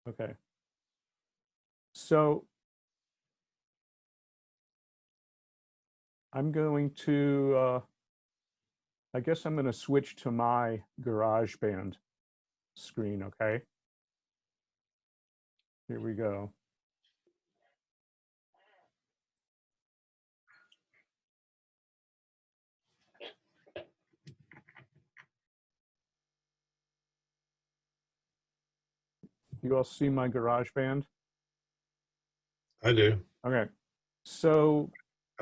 Okay. So I'm going to, I guess I'm going to switch to my GarageBand screen, okay? Here we go. You all see my GarageBand? I do. Okay. So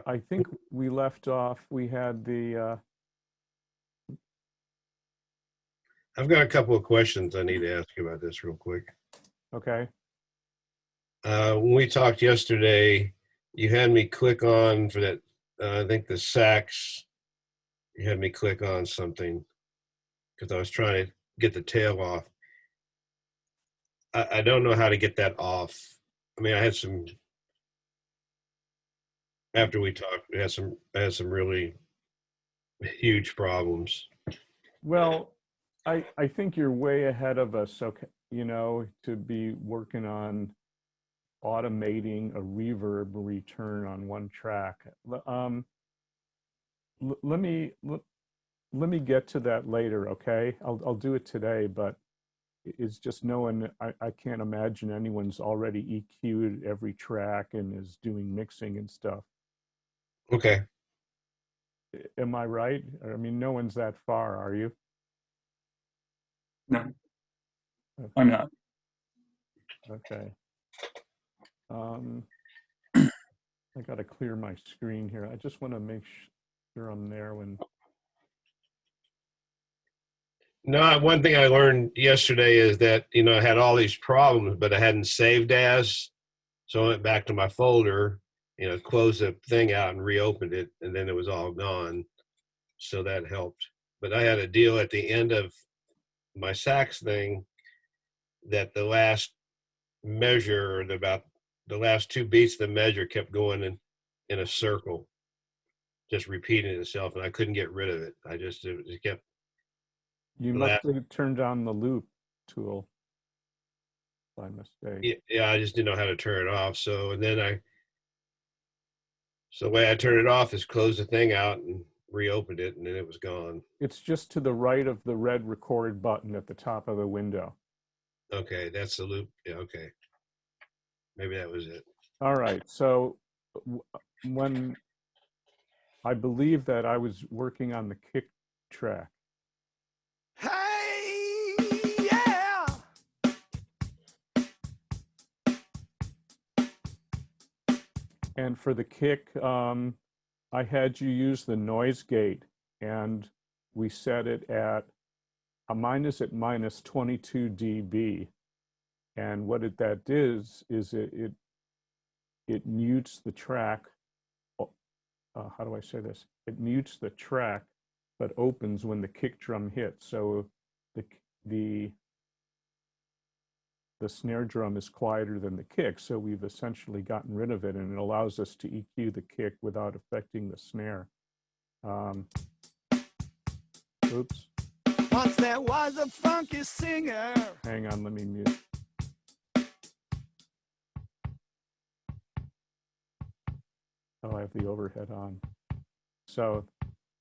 I think we left off, we had the, I've got a couple of questions I need to ask you about this real quick. okay. When we talked yesterday, you had me click on for that, I think the sax, you had me click on something because I was trying to get the tail off. I don't know how to get that off. I mean, after we talked, I had some really huge problems. Well, I think you're way ahead of us, okay, you know, to be working on automating a reverb return on one track. Let me let me get to that later, okay? I'll do it today, but it's just knowing I can't imagine anyone's already EQ'd every track and is doing mixing and stuff. Okay. Am I right? I mean, no one's that far, are you? No, Okay. I'm not. Okay. I got to clear my screen here. I just want to make sure I'm there when. No, one thing I learned yesterday is that, I had all these problems, but I hadn't saved as. So I went back to my folder, closed the thing out and reopened it, and then it was all gone. So that helped. But I had a deal at the end of my sax thing that the last measure, about the last two beats of the measure kept going in a circle, just repeating itself, and I couldn't get rid of it. It kept. You must have turned on the loop tool by mistake. Yeah, I just didn't know how to turn it off. So the way I turned it off is close the thing out and reopened it, and then it was gone. It's just to the right of the red record button at the top of the window. Okay, that's the loop. Yeah, okay. Maybe that was it. All right. So when I believe that I was working on the kick track. Hey, yeah. And for the kick, I had you use the noise gate, and we set it at mine is at minus 22 dB. And what that is it mutes the track. How do I say this? It mutes the track, but opens when the kick drum hits. So the snare drum is quieter than the kick. So we've essentially gotten rid of it, and it allows us to EQ the kick without affecting the snare. Oops. Once there was a funky singer. Hang on, let me mute. Oh, I have the overhead on. So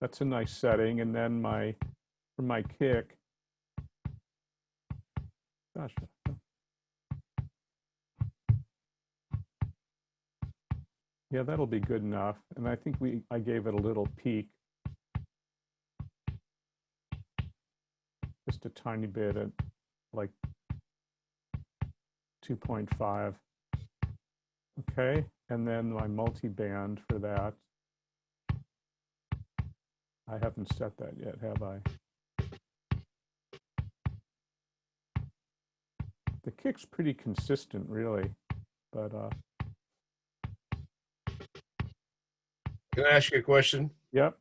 that's a nice setting. And then for my kick, gosh. Yeah, that'll be good enough. And I think I gave it a little peak. Just a tiny bit at like 2.5. Okay, and then my multi-band for that. I haven't set that yet, have I? The kick's pretty consistent, really, but Can I ask you a question? yep.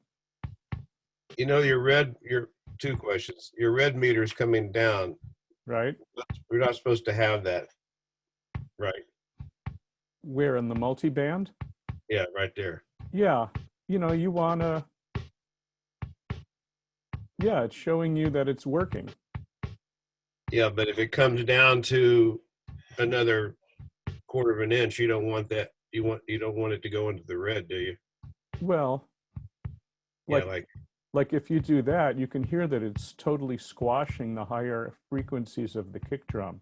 Your two questions. Your red meter's coming down. Right. We're not supposed to have that. Right. Where in the multi-band? Yeah, right there. Yeah, you wanna. Yeah, it's showing you that it's working. Yeah, but if it comes down to another quarter of an inch, you don't want that. You don't want it to go into the red, do you? Well, Yeah, like like if you do that, you can hear that it's totally squashing the higher frequencies of the kick drum.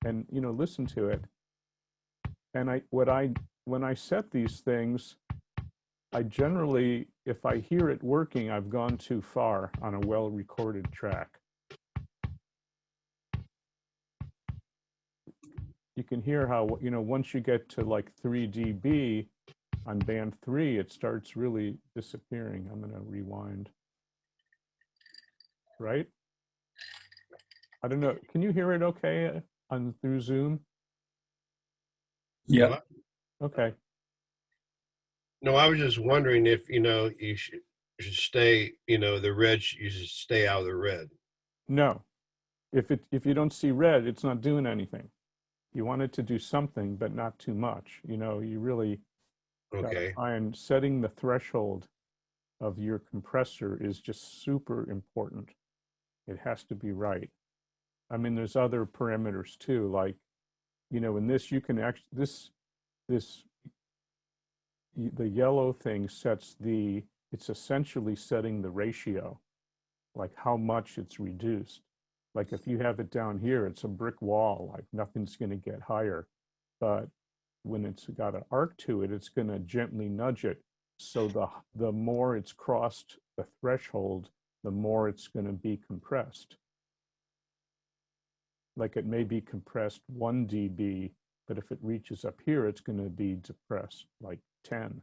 And listen to it. And when I set these things, I generally, if I hear it working, I've gone too far on a well-recorded track. You can hear how, once you get to like 3 dB on band 3, it starts really disappearing. I'm going to rewind. Right? I don't know. Can you hear it okay through Zoom? Yeah. Okay. no, I was just wondering if you should stay. The red. You should stay out of the red. No. If you don't see red, it's not doing anything. You want it to do something, but not too much. You really got to Okay. find setting the threshold of your compressor is just super important. It has to be right. I mean, there's other parameters too, like, in this you can actually this the yellow thing sets it's essentially setting the ratio, like how much it's reduced. Like if you have it down here, it's a brick wall, like nothing's going to get higher. But when it's got an arc to it, it's going to gently nudge it. So the more it's crossed the threshold, the more it's going to be compressed. Like it may be compressed 1 dB, but if it reaches up here, it's going to be depressed like 10.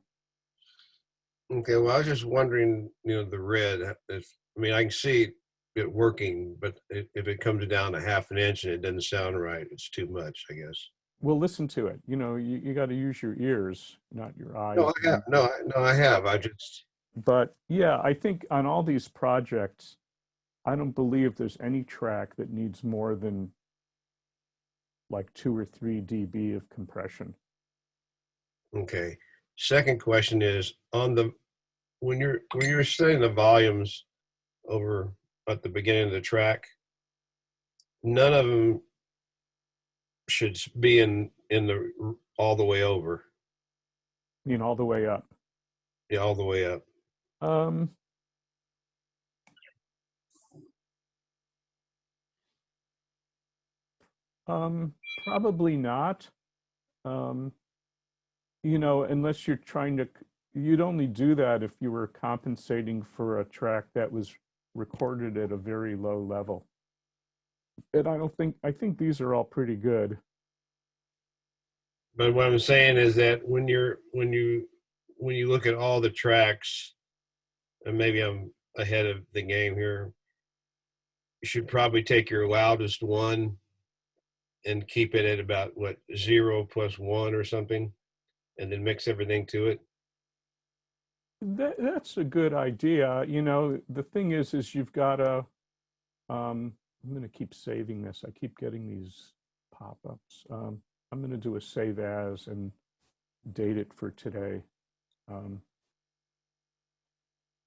Okay. Well, I was just wondering. The red. I mean, I can see it working, but if it comes down a half an inch and it doesn't sound right, it's too much, I guess. Well, listen to it. You got to use your ears, not your No, eyes. I have. No, I have. I just. But yeah, I think on all these projects, I don't believe there's any track that needs more than like 2 or 3 dB of compression. Okay. Second question is on the when you're setting the volumes over at the beginning of the track, none of them should be in the all the way over. All the way up. Yeah, all the way up. Um, Probably not. Um, Unless you're trying to, you'd only do that if you were compensating for a track that was recorded at a very low level. And I think these are all pretty good. But what I'm saying is that when you look at all the tracks, and maybe I'm ahead of the game here, you should probably take your loudest one and keep it at about what 0 + 1 or something, and then mix everything to it. That's a good idea. The thing is you've got to, I'm going to keep saving this. I keep getting these pop-ups. I'm going to do a save as and date it for today.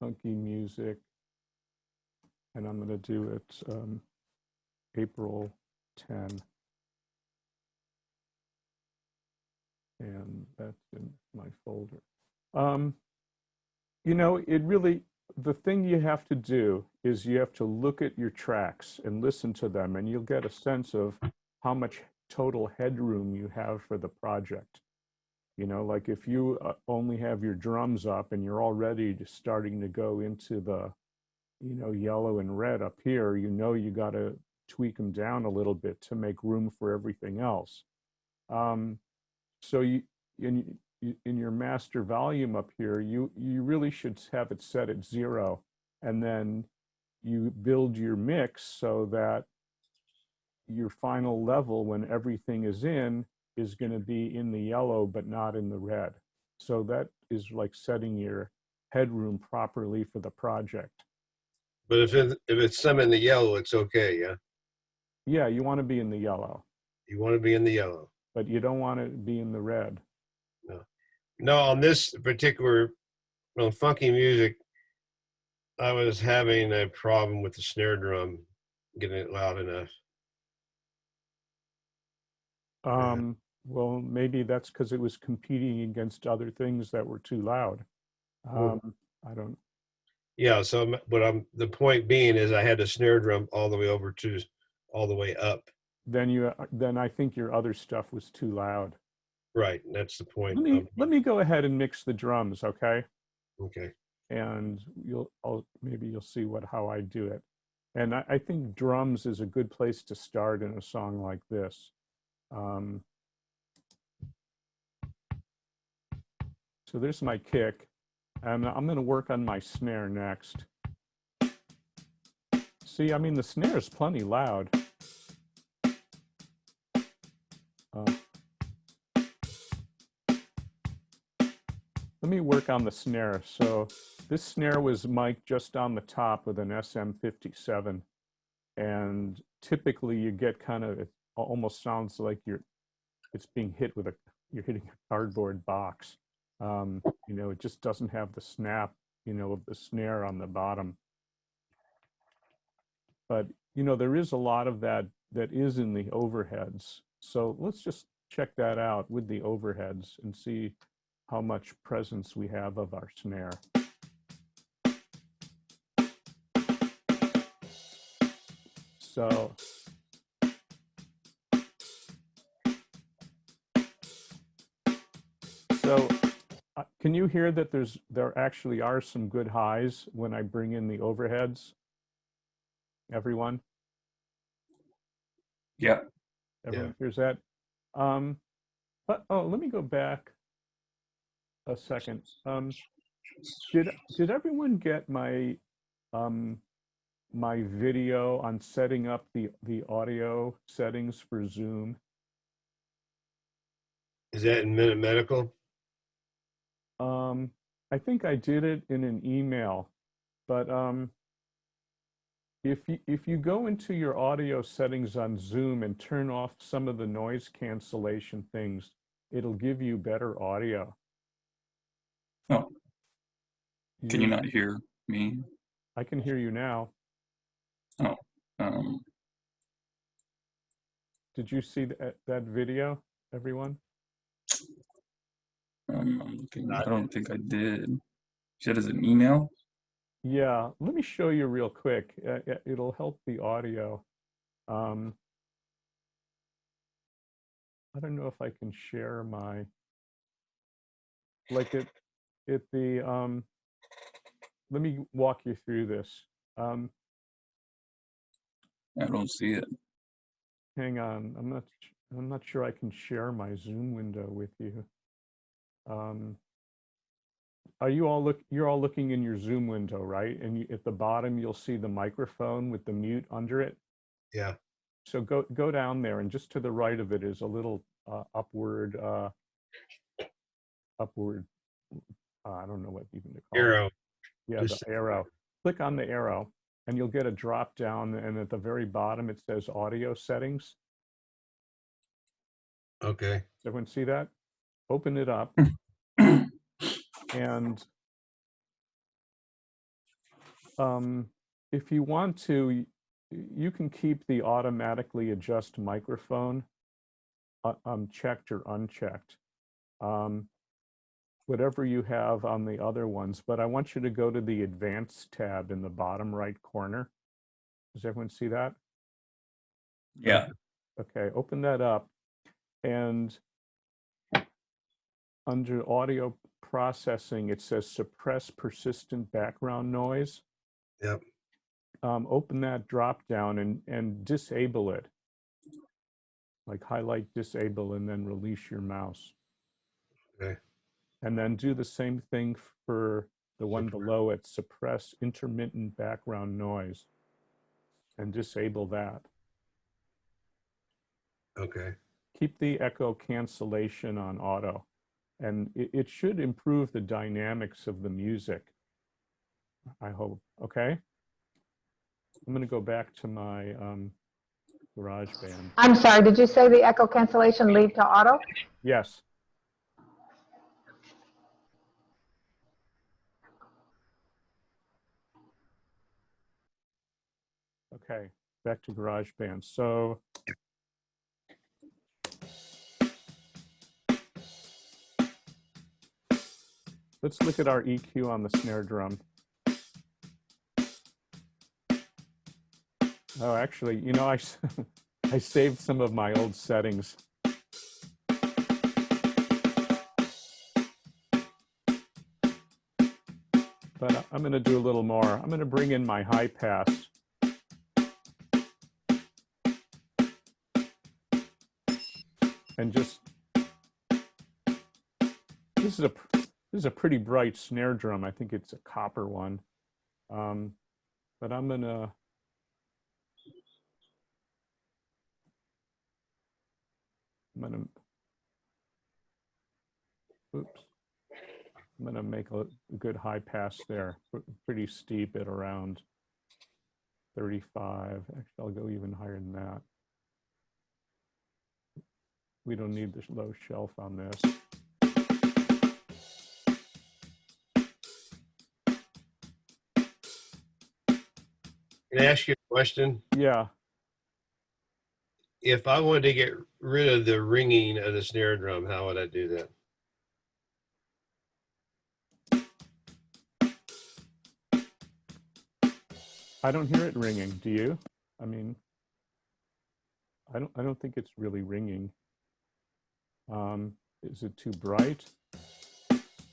Funky music. And I'm going to do it April 10. And that's in my folder. It really, the thing you have to do is you have to look at your tracks and listen to them, and you'll get a sense of how much total headroom you have for the project. Like if you only have your drums up and you're already starting to go into the, yellow and red up here, you got to tweak them down a little bit to make room for everything else. So in your master volume up here, you really should have it set at 0, and then you build your mix so that your final level, when everything is going to be in the yellow but not in the red. So that is like setting your headroom properly for the project. But if it's some in the yellow, it's okay. Yeah, Yeah, you want to be in the yellow, you want to be in the yellow. but you don't want to be in the red. No, no. On this particular funky music, I was having a problem with the snare drum getting it loud enough. Well, maybe that's because it was competing against other things that were too loud. I don't. Yeah. So, the point being is I had the snare drum all the way over to, all the way up. Then I think your other stuff was too loud. Right. That's the point. Let me go ahead and mix the drums, okay? Okay. And maybe you'll see how I do it. And I think drums is a good place to start in a song like this. So there's my kick, and I'm going to work on my snare next. See, I mean, the snare is plenty loud. Let me work on the snare. So this snare was mic'd just on the top with an SM57. And typically you get kind of, it almost sounds like it's being hit with you're hitting a cardboard box. You know, it just doesn't have the snap, you know, of the snare on the bottom. But, you know, there is a lot of that is in the overheads. So let's just check that out with the overheads and see how much presence we have of our snare. So can you hear that there actually are some good highs when I bring in the overheads? Everyone? Yeah. Everyone hears that? But let me go back a second. Did everyone get my my video on setting up the audio settings for Zoom? Is that in Minute Medical? I think I did it in an email, but if you go into your audio settings on Zoom and turn off some of the noise cancellation things, it'll give you better audio. Oh, can you not hear me? I can hear you now. Oh, did you see that video, everyone? I'm looking. I don't think I did. You said it's an email? Yeah, let me show you real quick. It'll help the audio. I don't know if I can share my, like let me walk you through this. I don't see it. Hang on, I'm not sure I can share my Zoom window with you. Are you all you're all looking in your Zoom window, right? And at the bottom, you'll see the microphone with the mute under it. Yeah. So go down there, and just to the right of it is a little upward. I don't know what even to call Arrow. it. Yeah, Just the arrow. Click on the arrow, and you'll get a drop down, and at the very bottom it says audio settings. Okay. Does everyone see that? Open it up, and if you want to, you can keep the automatically adjust microphone checked or unchecked. Whatever you have on the other ones, but I want you to go to the Advanced tab in the bottom right corner. Does everyone see that? Yeah. Okay, open that up, and under audio processing, it says suppress persistent background noise. Yep. Open that drop down and disable it. Like highlight disable and then release your mouse. Okay. And then do the same thing for the one below it, suppress intermittent background noise, and disable that. Okay. Keep the echo cancellation on auto, and it should improve the dynamics of the music, I hope. Okay. I'm going to go back to my GarageBand. I'm sorry, did you say the echo cancellation leave to auto? Yes. Okay, back to GarageBand. So Let's look at our EQ on the snare drum. Oh, actually, you know, I saved some of my old settings. But I'm going to do a little more. I'm going to bring in my high pass. And just, this is a pretty bright snare drum. I think it's a copper one. But I'm gonna make a good high pass there. Pretty steep at around 35. Actually, I'll go even higher than that. We don't need this low shelf on this. Can I ask you a question? Yeah. If I wanted to get rid of the ringing of the snare drum, how would I do that? I don't hear it ringing. Do you? I mean, I don't think it's really ringing. Is it too bright?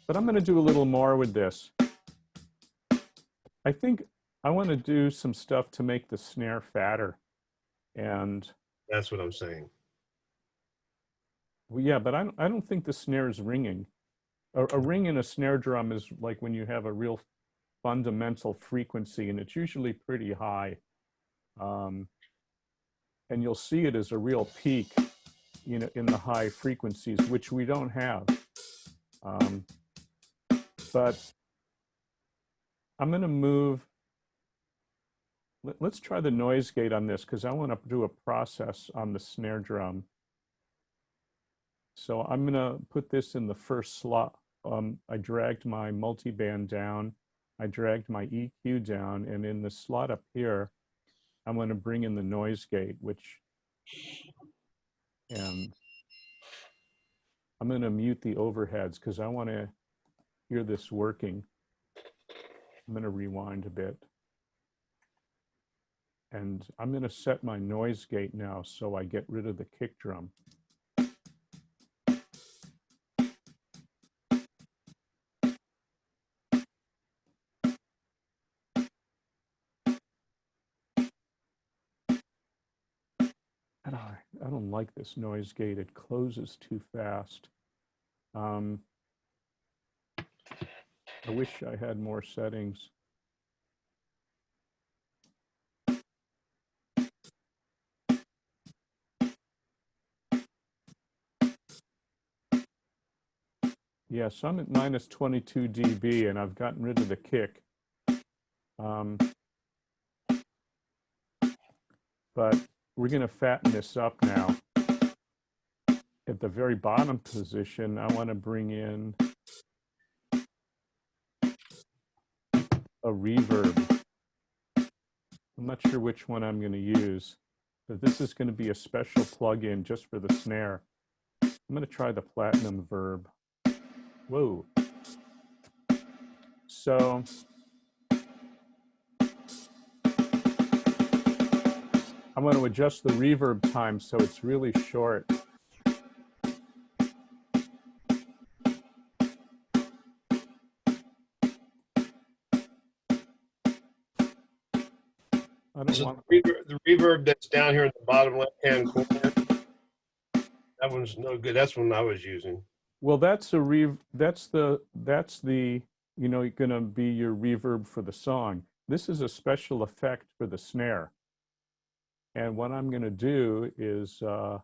But I'm going to do a little more with this. I think I want to do some stuff to make the snare fatter. And That's what I'm saying. well, yeah, but I don't think the snare is ringing. A ring in a snare drum is like when you have a real fundamental frequency, and it's usually pretty high. And you'll see it as a real peak, you know, in the high frequencies, which we don't have. But I'm going to move. Let's try the noise gate on this because I want to do a process on the snare drum. So I'm going to put this in the first slot. I dragged my multiband down. I dragged my EQ down, and in the slot up here, I'm going to bring in the noise gate, and I'm going to mute the overheads because I want to hear this working. I'm going to rewind a bit. And I'm going to set my noise gate now so I get rid of the kick drum. And I don't like this noise gate. It closes too fast. I wish I had more settings. Yeah, so I'm at minus 22 dB and I've gotten rid of the kick. But we're going to fatten this up now. At the very bottom position, I want to bring in a reverb. I'm not sure which one I'm going to use, but this is going to be a special plugin just for the snare. I'm going to try the platinum verb. Whoa. So I'm going to adjust the reverb time so it's really short. I don't want The reverb that's down here in the bottom left-hand corner. That one's no good. That's one I was using. well, that's the you know, going to be your reverb for the song. This is a special effect for the snare. And what I'm going to do is, you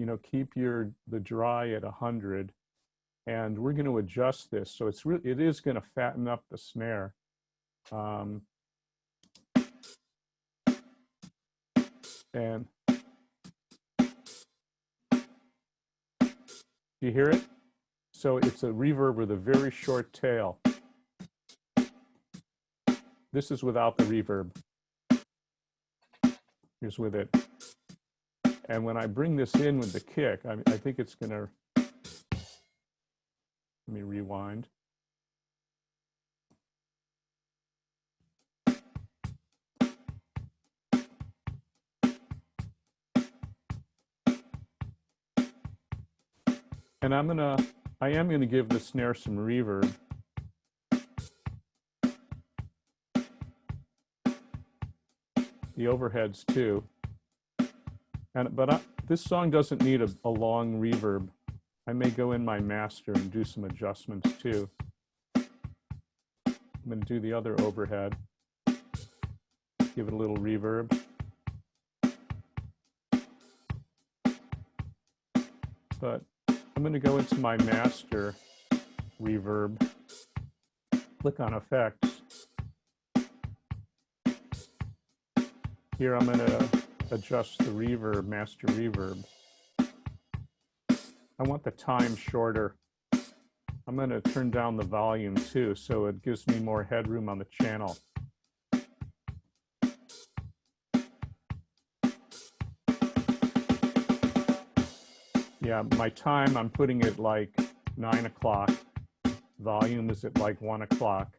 know, keep the dry at 100, and we're going to adjust this. So it is going to fatten up the snare. And you hear it? So it's a reverb with a very short tail. This is without the reverb. Here's with it. And when I bring this in with the kick, I think it's going to, Let me rewind. And I am gonna give the snare some reverb. The overheads too. But this song doesn't need a long reverb. I may go in my master and do some adjustments too. I'm gonna do the other overhead. Give it a little reverb. But I'm gonna go into my master reverb, click on effects. Here I'm gonna adjust the reverb, master reverb. I want the time shorter. I'm gonna turn down the volume too, so it gives me more headroom on the channel. Yeah, my time, I'm putting it like 9 o'clock. Volume is at like 1 o'clock.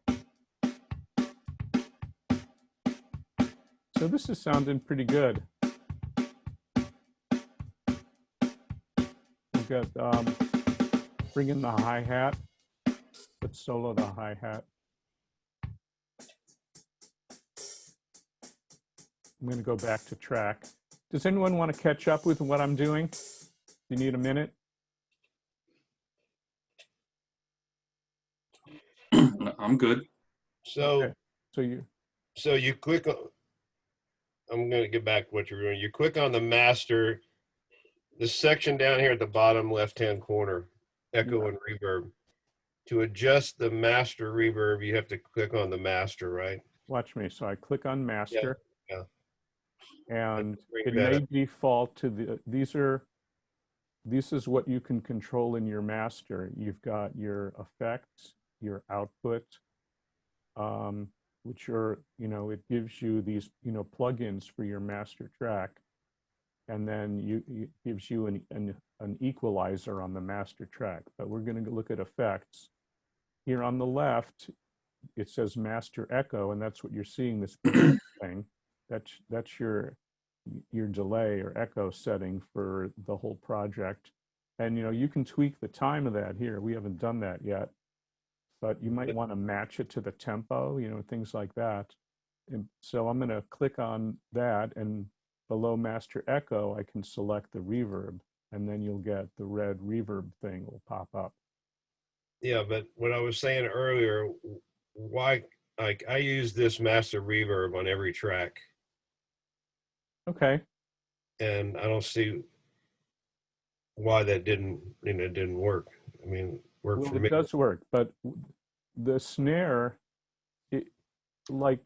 So this is sounding pretty good. We've got, bring in the hi-hat. Let's solo the hi-hat. I'm gonna go back to track. Does anyone want to catch up with what I'm doing? You need a minute? No, I'm good. So, Okay. so you click on, I'm going to get back to what you're doing. You click on the master, the section down here at the bottom left-hand corner, echo and reverb. To adjust the master reverb, you have to click on the master, right? Watch me. So I click on master. Yeah. And Bring it that may up. default to this is what you can control in your master. You've got your effects, your output, which are, it gives you these, plugins for your master track. And then it gives you an equalizer on the master track. But we're going to look at effects. Here on the left, it says master echo, and that's what you're seeing, this big thing. That's your delay or echo setting for the whole project. And you can tweak the time of that here. We haven't done that yet, but you might want to match it to the tempo, things like that. And so I'm going to click on that, and below master echo, I can select the reverb, and then you'll get the red reverb thing will pop up. Yeah, but what I was saying earlier, why, like, I use this master reverb on every track, Okay. and I don't see why that didn't work. I mean, work Well, for it me. does work, but the snare, like,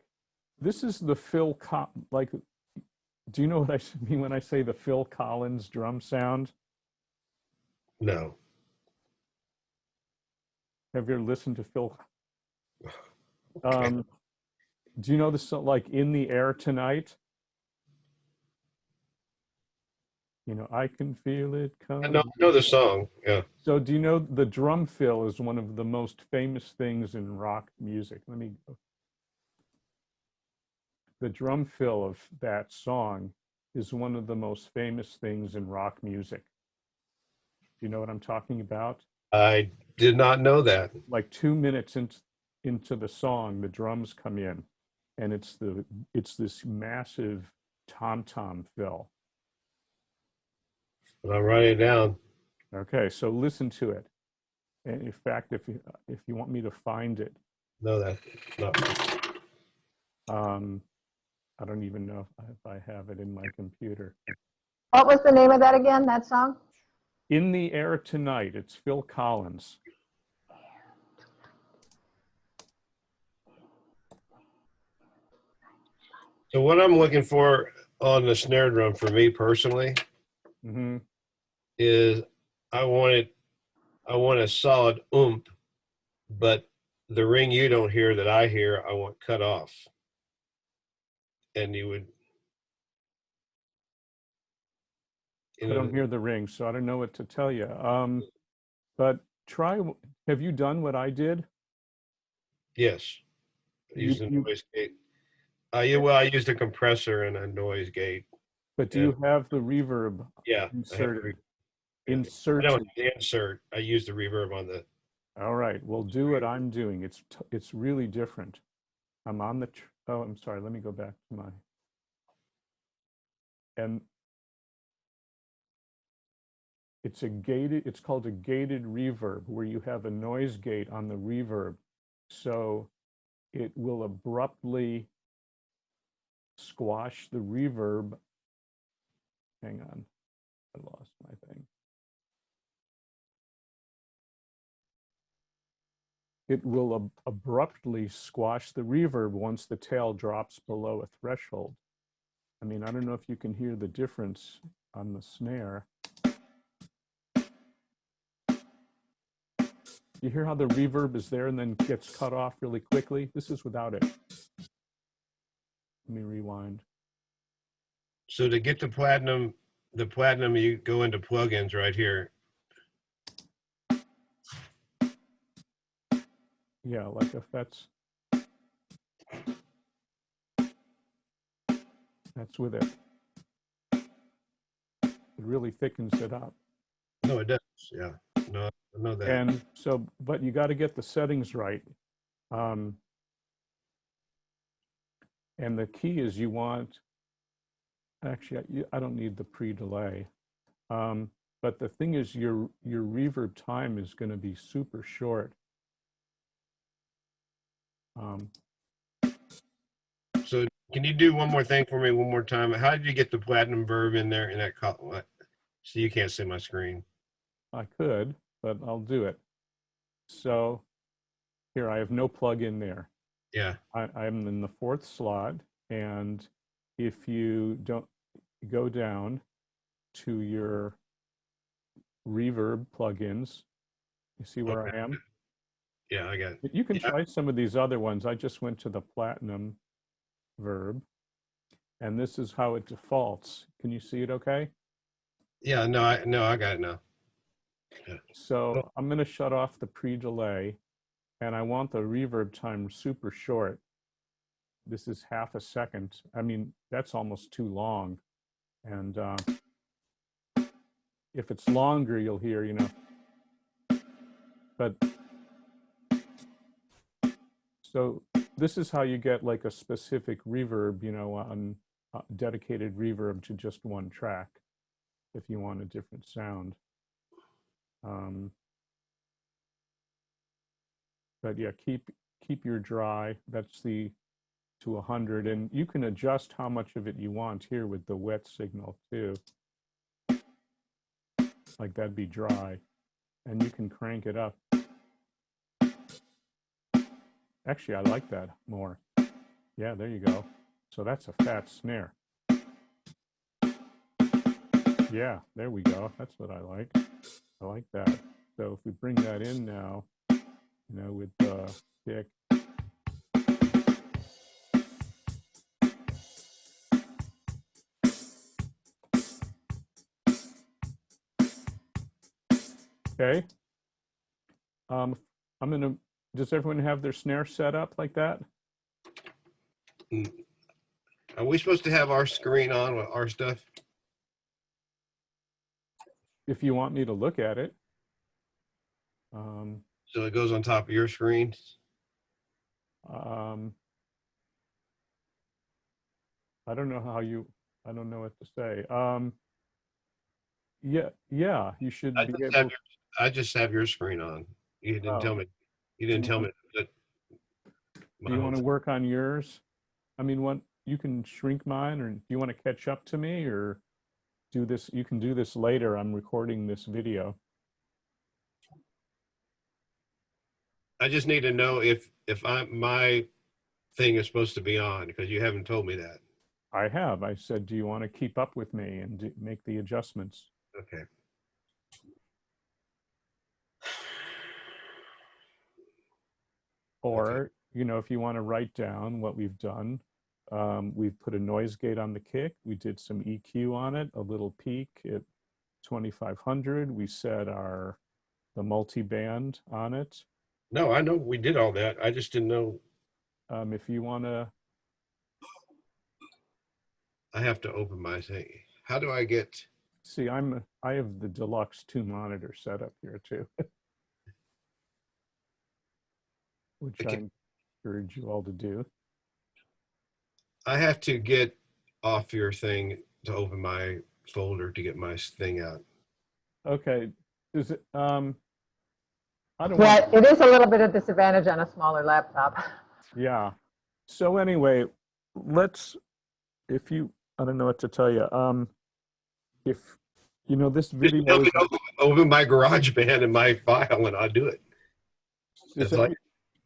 this is the do you know what I mean when I say the Phil Collins drum sound? No. Have you ever listened to Phil? Okay. Do you know the song, like In the Air Tonight? I can feel it I coming. know the song. Yeah. So do you know the drum fill is one of the most famous things in rock music? The drum fill of that song is one of the most famous things in rock music. Do you know what I'm talking about? I did not know that. Like 2 minutes into the song, the drums come in, and it's this massive tom-tom fill. But I'll write it down. Okay, so listen to it. And in fact, if you want me to find it, No, that. No. I don't even know if I have it in my computer. What was the name of that again, that song? In the Air Tonight, it's Phil Collins. So what I'm looking for on the snare drum for me personally Mm-hmm. is I want a solid oomph, but the ring you don't hear that I hear, I want cut off. And you would, I don't hear the ring, so I don't know what to tell you. But have you done what I did? Yes. You- Use the you- noise gate. Yeah, well, I used a compressor and a noise gate. But do you have the reverb Yeah. I have inserted? I Inserted. don't have the insert. I used the reverb on the. All right, well, do what I'm doing. It's really different. I'm on the, oh, I'm sorry, let me go back to my, and it's called a gated reverb, where you have a noise gate on the reverb. So it will abruptly squash the reverb. Hang on, I lost my thing. It will abruptly squash the reverb once the tail drops below a threshold. I mean, I don't know if you can hear the difference on the snare. You hear how the reverb is there and then gets cut off really quickly? This is without it. Let me rewind. So to get the platinum, you go into plugins right here. Yeah, like if that's with it. It really thickens it up. No, it does. Yeah. No, I know that. And so, but you got to get the settings right. And the key is you want, actually, I don't need the pre-delay. But the thing is your reverb time is going to be super short. So can you do one more thing for me one more time? How did you get the platinum verb in there in that column? So you can't see my screen. I could, but I'll do it. So here, I have no plug in there. Yeah. I'm in the 4th slot, and if you don't go down to your reverb plugins, you see where Okay. I am? Yeah, I got it. You can Yeah. try some of these other ones. I just went to the platinum verb, and this is how it defaults. Can you see it okay? Yeah, no, I got it now. Yeah. So I'm going to shut off the pre-delay, and I want the reverb time super short. This is half a second. I mean, that's almost too long. And if it's longer, you'll hear, you know. But so this is how you get like a specific reverb, you know, on dedicated reverb to just one track, if you want a different sound. But yeah, keep your dry. That's the to 100, and you can adjust how much of it you want here with the wet signal too. Like that'd be dry, and you can crank it up. Actually, I like that more. Yeah, there you go. So that's a fat snare. Yeah, there we go. That's what I like. I like that. So if we bring that in now, you know, with the kick. Okay. I'm gonna, does everyone have their snare set up like that? Are we supposed to have our screen on with our stuff? If you want me to look at it. So it goes on top of your screen? I don't know how you, I don't know what to say. Yeah, you should be able. I just have your screen on. You didn't tell me. You didn't tell me that. Do you want to work on yours? I mean, what, you can shrink mine, or do you want to catch up to me, or do this? You can do this later. I'm recording this video. I just need to know if my thing is supposed to be on, because you haven't told me that. I have. I said, do you want to keep up with me and make the adjustments? Okay. Or, you know, if you want to write down what we've done, we've put a noise gate on the kick. We did some EQ on it, a little peak at 2500. We set our the multi-band on it. No, I know we did all that. I just didn't know. If you want to, I have to open my thing. How do I get? see, I have the deluxe 2-monitor setup here too, which Okay. I encourage you all to do. I have to get off your thing to open my folder to get my thing out. Okay, is it, I don't Yeah, want, it is a little bit of disadvantage on a smaller laptop. yeah. So anyway, let's, if you, I don't know what to tell you. If, you know, this Just video tell is, me to open my GarageBand and my file, and I'll do it. does, It's like,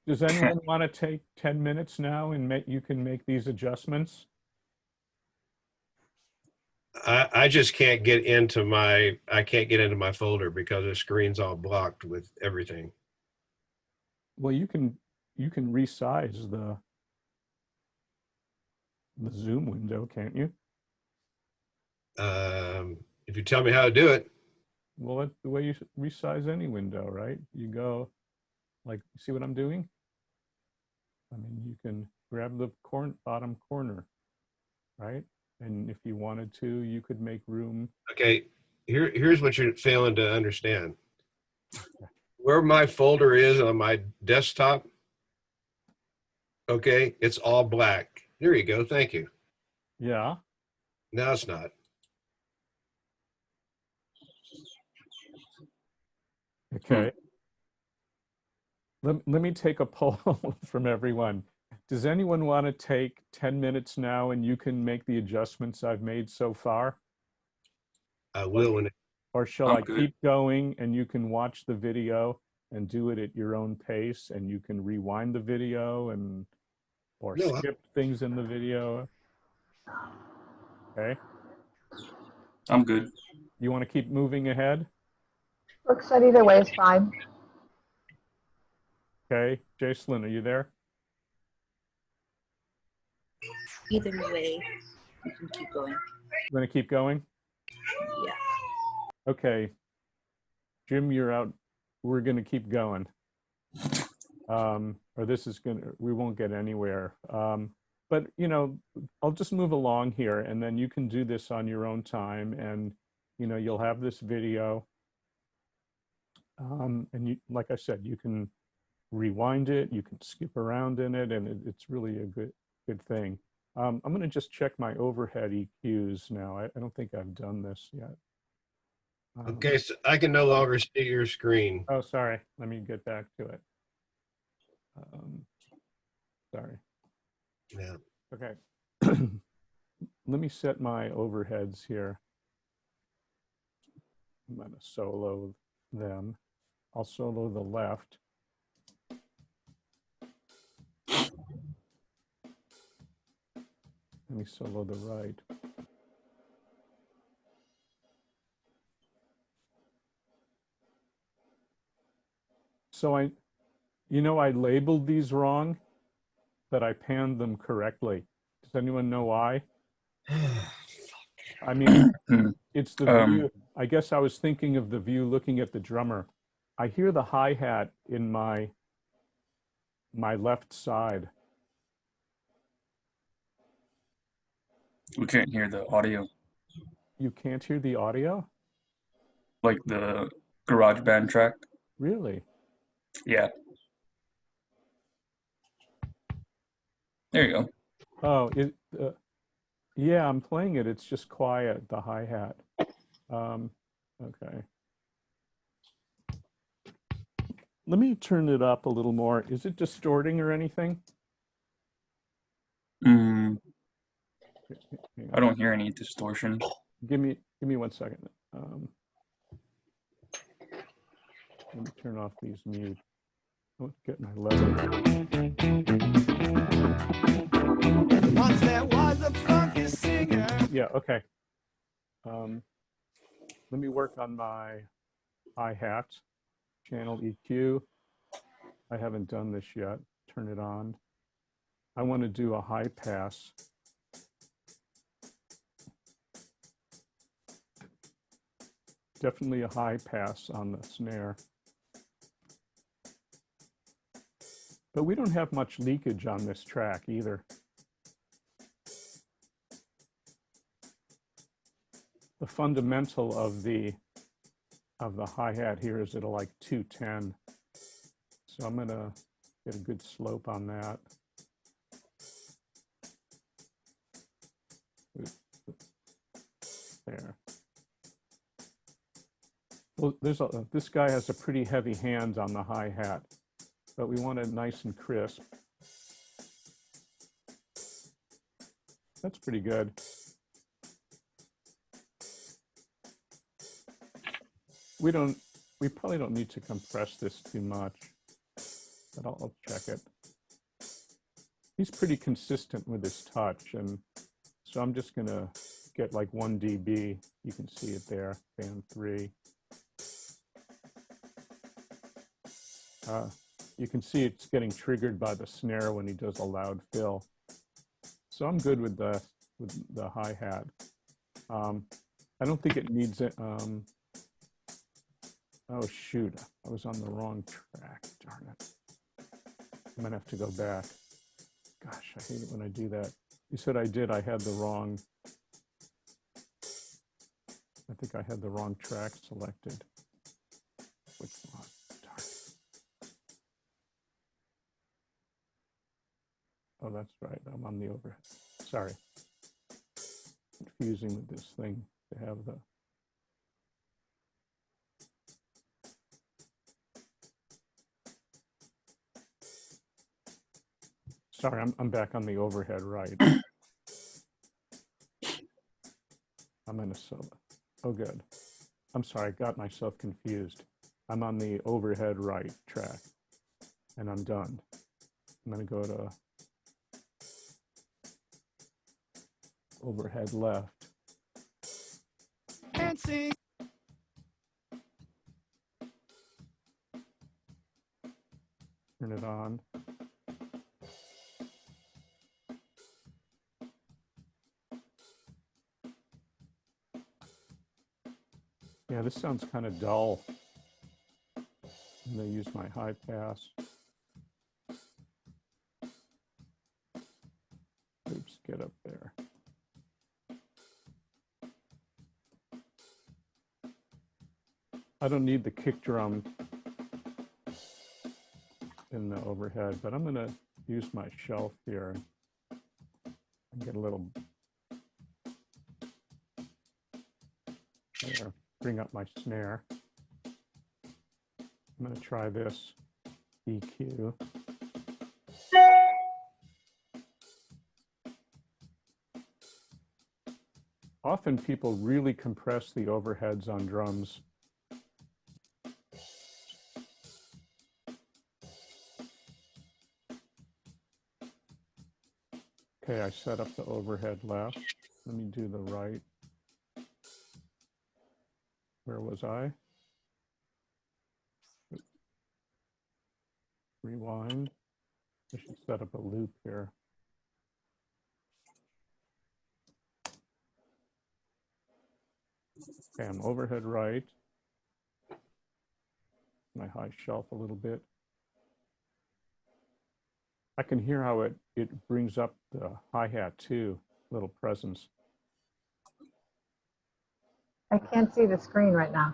does anyone want to take 10 minutes now and you can make these adjustments? I just can't get into my folder because the screen's all blocked with everything. Well, you can resize the Zoom window, can't you? If you tell me how to do it, Well, that's the way you resize any window, right? You go, like, see what I'm doing? I mean, you can grab the bottom corner, right? And if you wanted to, you could make room. okay, here's what you're failing to understand. Where my folder is on my desktop, okay, it's all black. There you go. Thank you. Yeah. Now it's not. Okay. Let me take a poll from everyone. Does anyone want to take 10 minutes now and you can make the adjustments I've made so far? I will when it, Or shall I'm I good. keep going and you can watch the video and do it at your own pace and you can rewind the video and or No, skip things in the video? Okay. I'm good. You want to keep moving ahead? Looks at either way is fine. Okay. Jacelyn, are you there? Either way, you can keep going. You want to keep going? Yeah. Okay. Jim, you're out. We're going to keep going. Or this is going to, we won't get anywhere. But, you know, I'll just move along here and then you can do this on your own time and, you know, you'll have this video. And you, like I said, you can rewind it, you can skip around in it, and it's really a good thing. I'm going to just check my overhead EQs now. I don't think I've done this yet. okay, so I can no longer see your screen. Oh, sorry. Let me get back to it. Sorry. Yeah. Okay. Let me set my overheads here. I'm going to solo them. I'll solo the left. Let me solo the right. So I labeled these wrong, but I panned them correctly. Does anyone know why? I mean, it's the view. I guess I was thinking of the view looking at the drummer. I hear the hi-hat in my left side. We can't hear the audio, You can't hear the audio? like the GarageBand track. Really? Yeah. There you go. Oh, yeah, I'm playing it. It's just quiet, the hi-hat. Okay. Let me turn it up a little more. Is it distorting or anything? I don't hear any distortion. Give me 1 second. Let me turn off these mute. I'll get my level. Once there was a funky singer. Yeah, okay. Let me work on my hi-hat, channel EQ. I haven't done this yet. Turn it on. I want to do a high pass. Definitely a high pass on the snare. But we don't have much leakage on this track either. The fundamental of the hi-hat here is at like 210. So I'm gonna get a good slope on that. There. Well, this guy has a pretty heavy hand on the hi-hat, but we want it nice and crisp. That's pretty good. We probably don't need to compress this too much, but I'll check it. He's pretty consistent with his touch, and so I'm just gonna get like 1 dB. You can see it there, band 3. You can see it's getting triggered by the snare when he does a loud fill. So I'm good with the hi-hat. I don't think it needs it. Oh shoot, I was on the wrong track, darn it. I'm gonna have to go back. Gosh, I hate it when I do that. You said I had the wrong, I think I had the wrong track selected. Which one? Darn. Oh, that's right, I'm on the overhead. Sorry. Confusing with this thing to have the, sorry, I'm back on the overhead right. I'm in a solo. Oh, good. I'm sorry, I got myself confused. I'm on the overhead right track, and I'm done. I'm going to go to overhead left. And sing. Turn it on. Yeah, this sounds kind of dull. I'm going to use my high pass. Oops, get up there. I don't need the kick drum in the overhead, but I'm going to use my shelf here and get a little, there, bring up my snare. I'm going to try this EQ. Often people really compress the overheads on drums. Okay, I set up the overhead left. Let me do the right. Where was I? Rewind. I should set up a loop here. Okay, I'm overhead right. My high shelf a little bit. I can hear how it brings up the hi-hat too, little presence. I can't see the screen right now.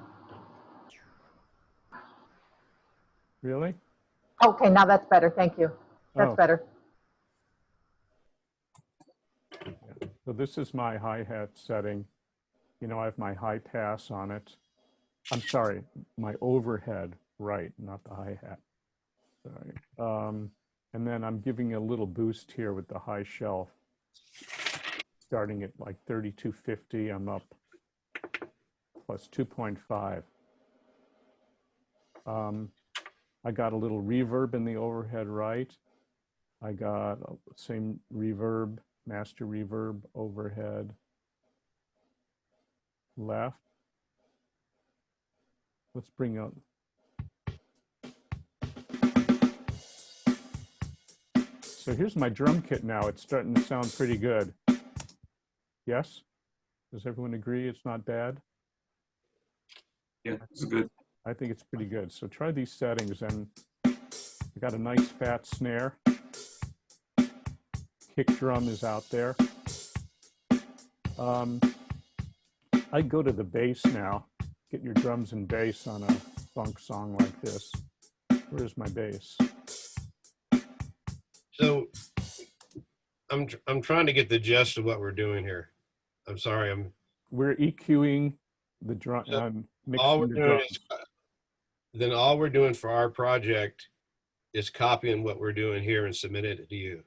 Really? Okay, now that's better. Thank you. That's Oh. better. Yeah. So this is my hi-hat setting. You know, I have my high pass on it. I'm sorry, my overhead right, not the hi-hat. Sorry. And then I'm giving a little boost here with the high shelf. Starting at like 3250, I'm up plus 2.5. I got a little reverb in the overhead right. I got same reverb, master reverb overhead left. Let's bring up. So here's my drum kit now. It's starting to sound pretty good. Yes? Does everyone agree it's not bad? Yeah, it's good. I think it's pretty good. So try these settings, and if Got a nice fat snare. Kick drum is out there. I go to the bass now. Get your drums and bass on a funk song like this. Where's my bass? So I'm trying to get the gist of what we're doing here. I'm sorry. We're EQing the drum, So all mixing we're the doing drums. is then all we're doing for our project is copying what we're doing here and submitting it to you.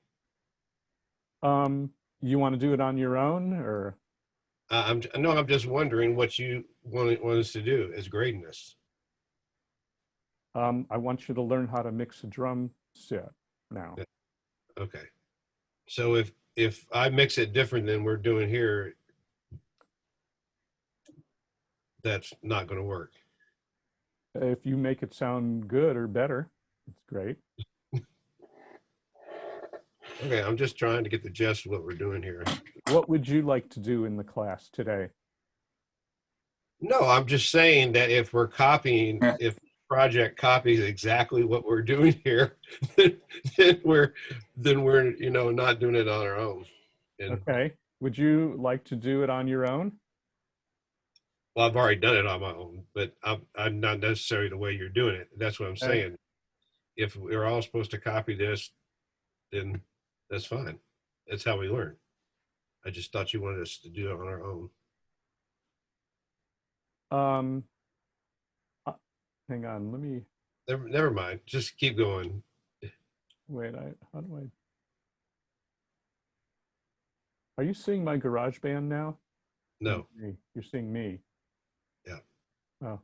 You want to do it on your own, or? I'm just wondering what you want us to do as grading this. I want you to learn how to mix a drum set now. Okay. So if I mix it different than we're doing here, that's not going to work. If you make it sound good or better, it's great. Okay, I'm just trying to get the gist of what we're doing here. What would you like to do in the class today? No, I'm just saying that if we're copying, Yeah. if project copies exactly what we're doing here, then we're not doing it on our own. And Okay. Would you like to do it on your own? well, I've already done it on my own, but I'm not necessarily the way you're doing it. That's what I'm Okay. saying. If we're all supposed to copy this, then that's fine. That's how we learn. I just thought you wanted us to do it on our own. Hang on, let me, Never mind. Just keep going. wait, how do I? Are you seeing my GarageBand now? No. Me. You're seeing me. Yeah. Oh.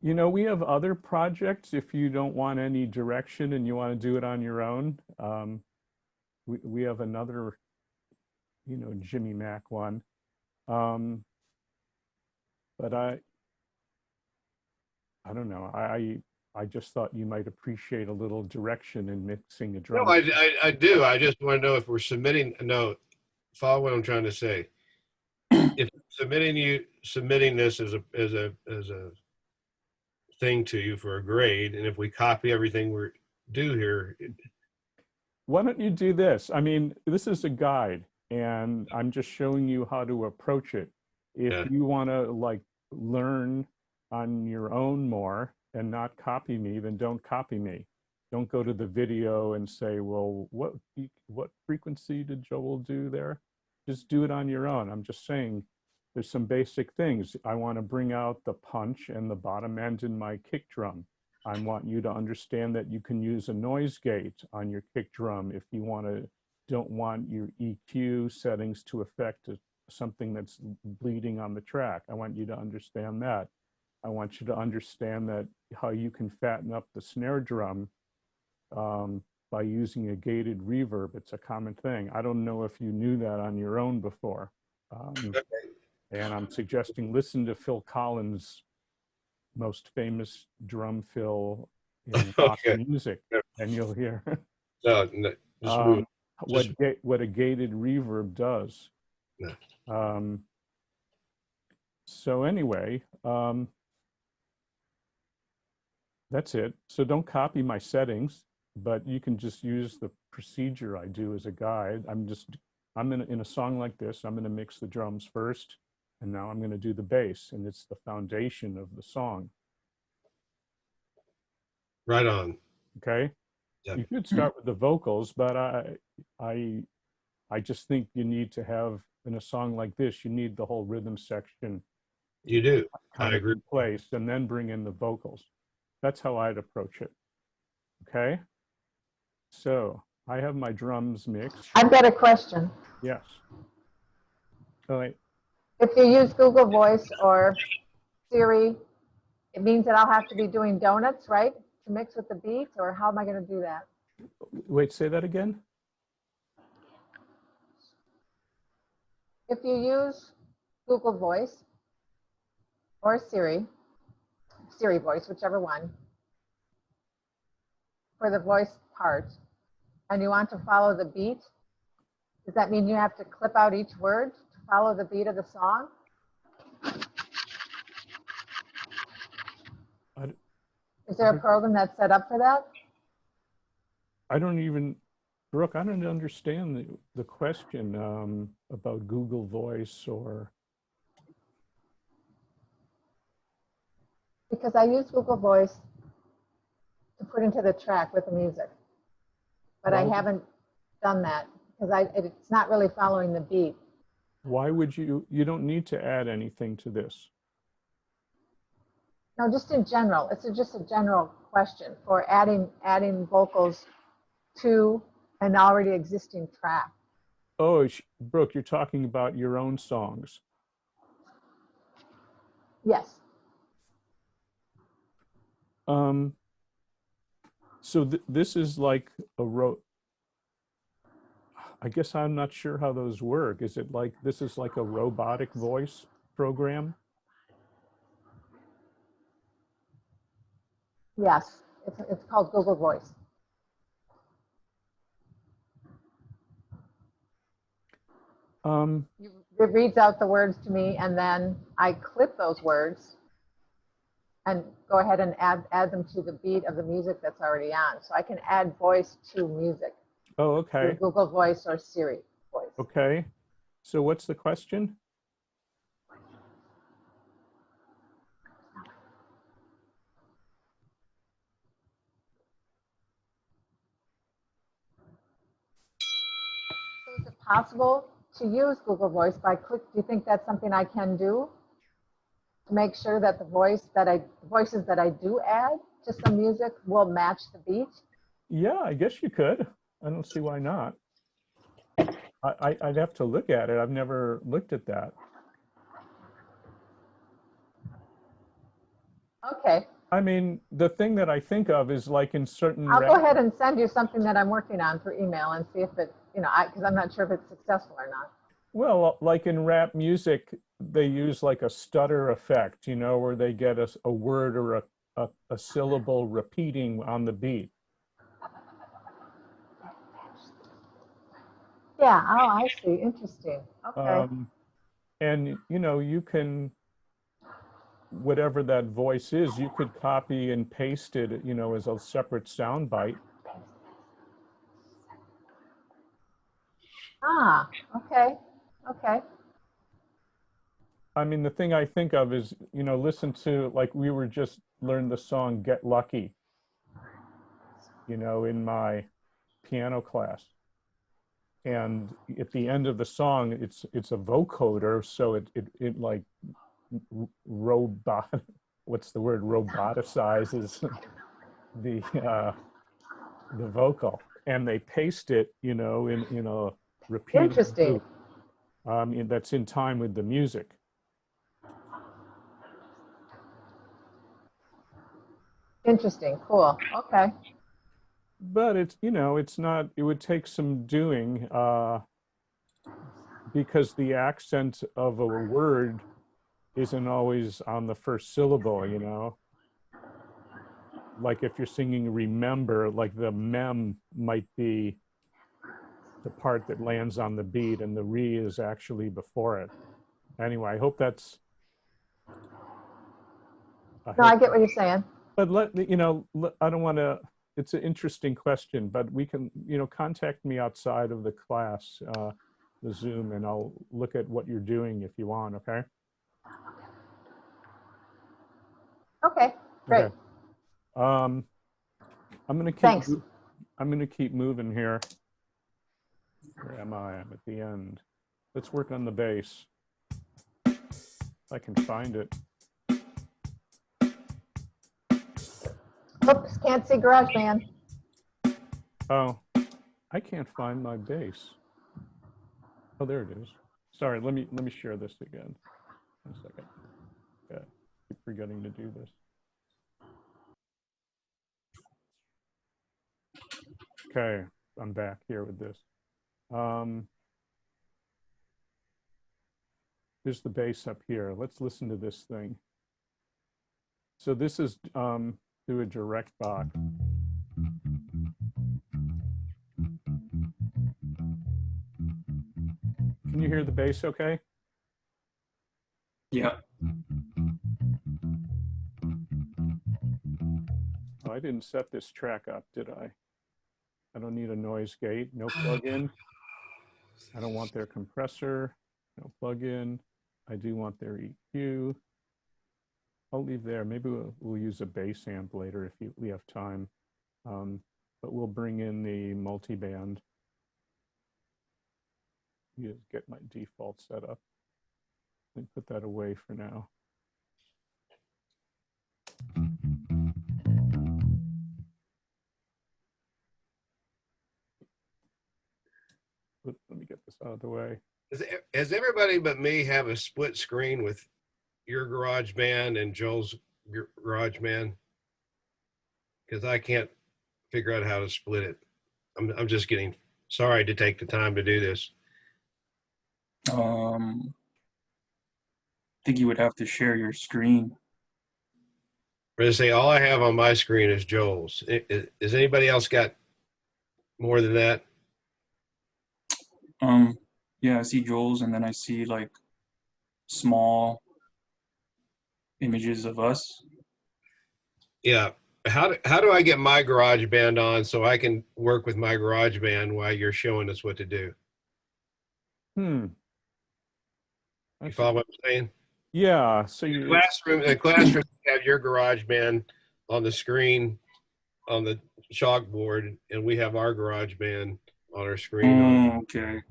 You know, we have other projects if you don't want any direction and you want to do it on your own. We have another, Jimmy Mac one. But I don't know. I just thought you might appreciate a little direction in mixing a drum. No, I do. I just want to know if we're submitting. No, follow what I'm trying to say. If submitting this as a thing to you for a grade, and if we copy everything we do here, Why don't you do this? I mean, this is a guide, and I'm just showing you how to approach it. If Yeah. you want to like learn on your own more and not copy me, then don't copy me. Don't go to the video and say, well, what frequency did Joel do there? Just do it on your own. I'm just saying there's some basic things. I want to bring out the punch and the bottom end in my kick drum. I want you to understand that you can use a noise gate on your kick drum if you don't want your EQ settings to affect something that's bleeding on the track. I want you to understand that. I want you to understand that how you can fatten up the snare drum by using a gated reverb. It's a common thing. I don't know if you knew that on your own before. And I'm suggesting listen to Phil Collins' most famous drum fill in rock Okay. music, and you'll hear no, just move. what a gated reverb does. Yeah. So anyway, that's it. So don't copy my settings, but you can just use the procedure I do as a guide. I'm in a song like this, I'm going to mix the drums first, and now I'm going to do the bass, and it's the foundation of the song. Right on. Okay. Yep. You could start with the vocals, but I just think you need to have, in a song like this, you need the whole rhythm section. You do. Kind I of agree. in place, and then bring in the vocals. That's how I'd approach it. Okay. So I have my drums mixed. I've got a question. Yes. Oh, wait. If you use Google Voice or Siri, it means that I'll have to be doing donuts, right? To mix with the beat, or how am I going to do that? Wait, say that again. If you use Google Voice or Siri Voice, whichever one, for the voice part, and you want to follow the beat, does that mean you have to clip out each word to follow the beat of the song? Is there a program that's set up for that? I don't even, Brooke, I don't understand the question about Google Voice or. Because I use Google Voice to put into the track with the music. But I Well- haven't done that because it's not really following the beat. Why would you don't need to add anything to this. No, just in general. It's just a general question for adding vocals to an already existing track. Oh, Brooke, you're talking about your own songs. Yes. So this is like I guess I'm not sure how those work. Is it like, this is like a robotic voice program? Yes. It's called Google Voice. It reads out the words to me, and then I clip those words and go ahead and add them to the beat of the music that's already on. So I can add voice to music. Oh, okay. Through Google Voice or Siri Voice. Okay. So what's the question? So is it possible to use Google Voice by click? Do you think that's something I can do to make sure that the voices that I do add to some music will match the beat? Yeah, I guess you could. I don't see why not. I'd have to look at it. I've never looked at that. Okay. I mean, the thing that I think of is like in certain I'll go ahead and send you something that I'm working on through email and see if it, because I'm not sure if it's successful or not. Well, like in rap music, they use like a stutter effect, where they get a word or a syllable repeating on the beat. Yeah, oh, I see. Interesting. Okay. And you can, whatever that voice is, you could copy and paste it, as a separate sound bite. Ah, okay. Okay. I mean, the thing I think of is, listen to, like, we were just learned the song Get Lucky, in my piano class. And at the end of the song, it's a vocoder, so it like what's the word, roboticizes the vocal, and they paste it, in a repeating Interesting. loop, that's in time with the music. Interesting. Cool. Okay. But it's not, it would take some doing, because the accent of a word isn't always on the first syllable, Like if you're singing remember, like the mem might be the part that lands on the beat and the re is actually before it. Anyway, I hope that's. No, I get what you're saying. But I don't want to, it's an interesting question, but we can, contact me outside of the class, the Zoom, and I'll look at what you're doing if you want, okay? Okay, great. Okay. I'm gonna keep. Thanks. I'm gonna keep moving here. Where am I? I'm at the end. Let's work on the bass. If I can find it. Oops, can't see GarageBand. Oh, I can't find my bass. Oh, there it is. Sorry, let me share this again. 1 second. Yeah, I keep forgetting to do this. Okay, I'm back here with this. Here's the bass up here. Let's listen to this thing. So this is through a direct box. Can you hear the bass okay? Yeah. Oh, I didn't set this track up, did I? I don't need a noise gate, no plugin. I don't want their compressor, no plugin. I do want their EQ. I'll leave there. Maybe we'll use a bass amp later if we have time. But we'll bring in the multiband. You get my default setup and put that away for now. Let me get this out of the way. Does everybody but me have a split screen with your GarageBand and Joel's GarageBand? Because I can't figure out how to split it. I'm just getting sorry to take the time to do this. I think you would have to share your screen. I'm going to say all I have on my screen is Joel's. Has anybody else got more than that? Yeah, I see Joel's, and then I see like small images of us. Yeah. How do I get my GarageBand on so I can work with my GarageBand while you're showing us what to do? Hmm. You follow what I'm saying? Yeah. So you The classroom have your GarageBand on the screen on the chalkboard, and we have our GarageBand on our screen. Oh, okay.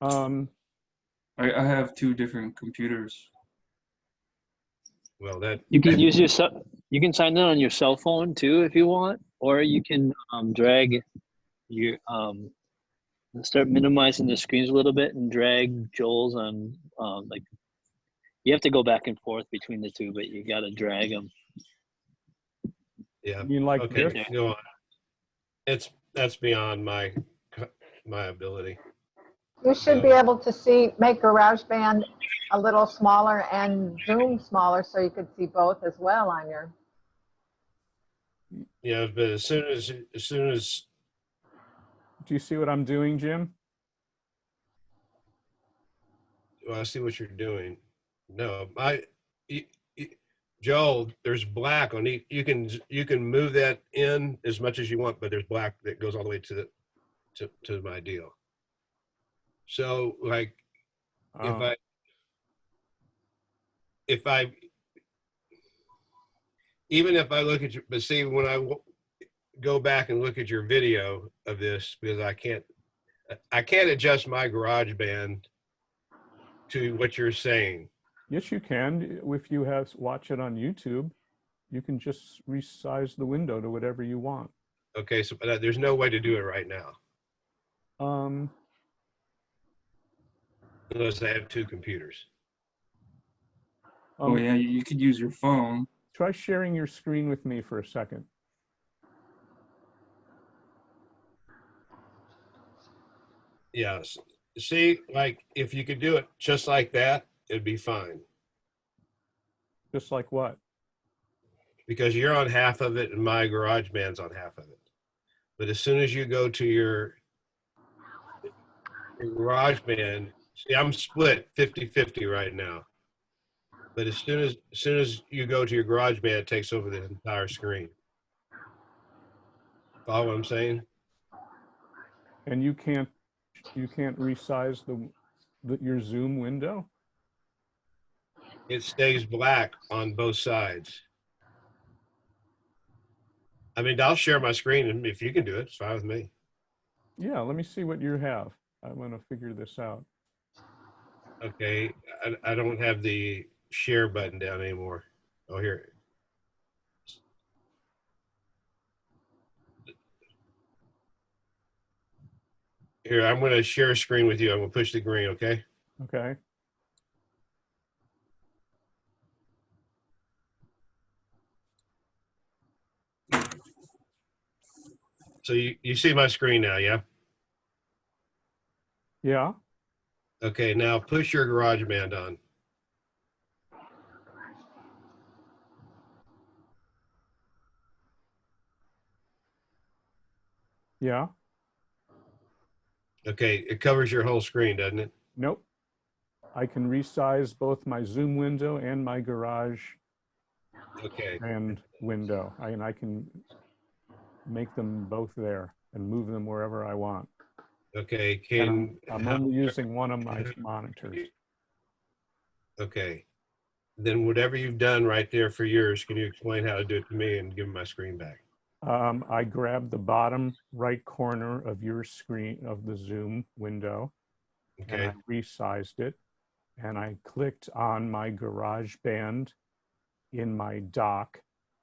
I I have two different computers. Well, that You can use you can sign in on your cell phone too if you want, or you can drag your start minimizing the screens a little bit and drag Joel's on like you have to go back and forth between the two, but you got to drag them. yeah. mean like Okay, this? go on. That's beyond my ability. You should be able to make GarageBand a little smaller and Zoom smaller so you could see both as well on your. Yeah, but as soon as Do you see what I'm doing, Jim? well, I see what you're doing. No, Joel, there's black on each. You can move that in as much as you want, but there's black that goes all the way to my deal. So like if I even if I look at you, but see when I go back and look at your video of this, because I can't adjust my GarageBand to what you're saying. Yes, you can. If you watch it on YouTube, you can just resize the window to whatever you want. Okay, so there's no way to do it right now unless I have two computers. Oh yeah, you could use your phone. Try sharing your screen with me for a second. Yes. See, like if you could do it just like that, it'd be fine. Just like what? Because you're on half of it and my GarageBand's on half of it. But as soon as you go to your GarageBand, see, I'm split 50-50 right now. But as soon as you go to your GarageBand, it takes over the entire screen. Follow what I'm saying? And you can't resize your Zoom window? It stays black on both sides. I mean, I'll share my screen, and if you can do it, it's fine with me. Yeah, let me see what you have. I want to figure this out. Okay, I don't have the share button down anymore. Oh, here. Here, I'm going to share a screen with you. I'm going to push the green, okay? Okay. So you see my screen now, yeah? Yeah. Okay, now push your GarageBand on. Yeah. Okay, it covers your whole screen, doesn't it? Nope. I can resize both my Zoom window and my Garage Okay. and window. I can make them both there and move them wherever I want. Okay. And Can I'm only using one of my monitors. okay. Then whatever you've done right there for yours, can you explain how to do it to me and give me my screen back? I grabbed the bottom right corner of your screen of the Zoom window, and I Okay. resized it, and I clicked on my GarageBand in my dock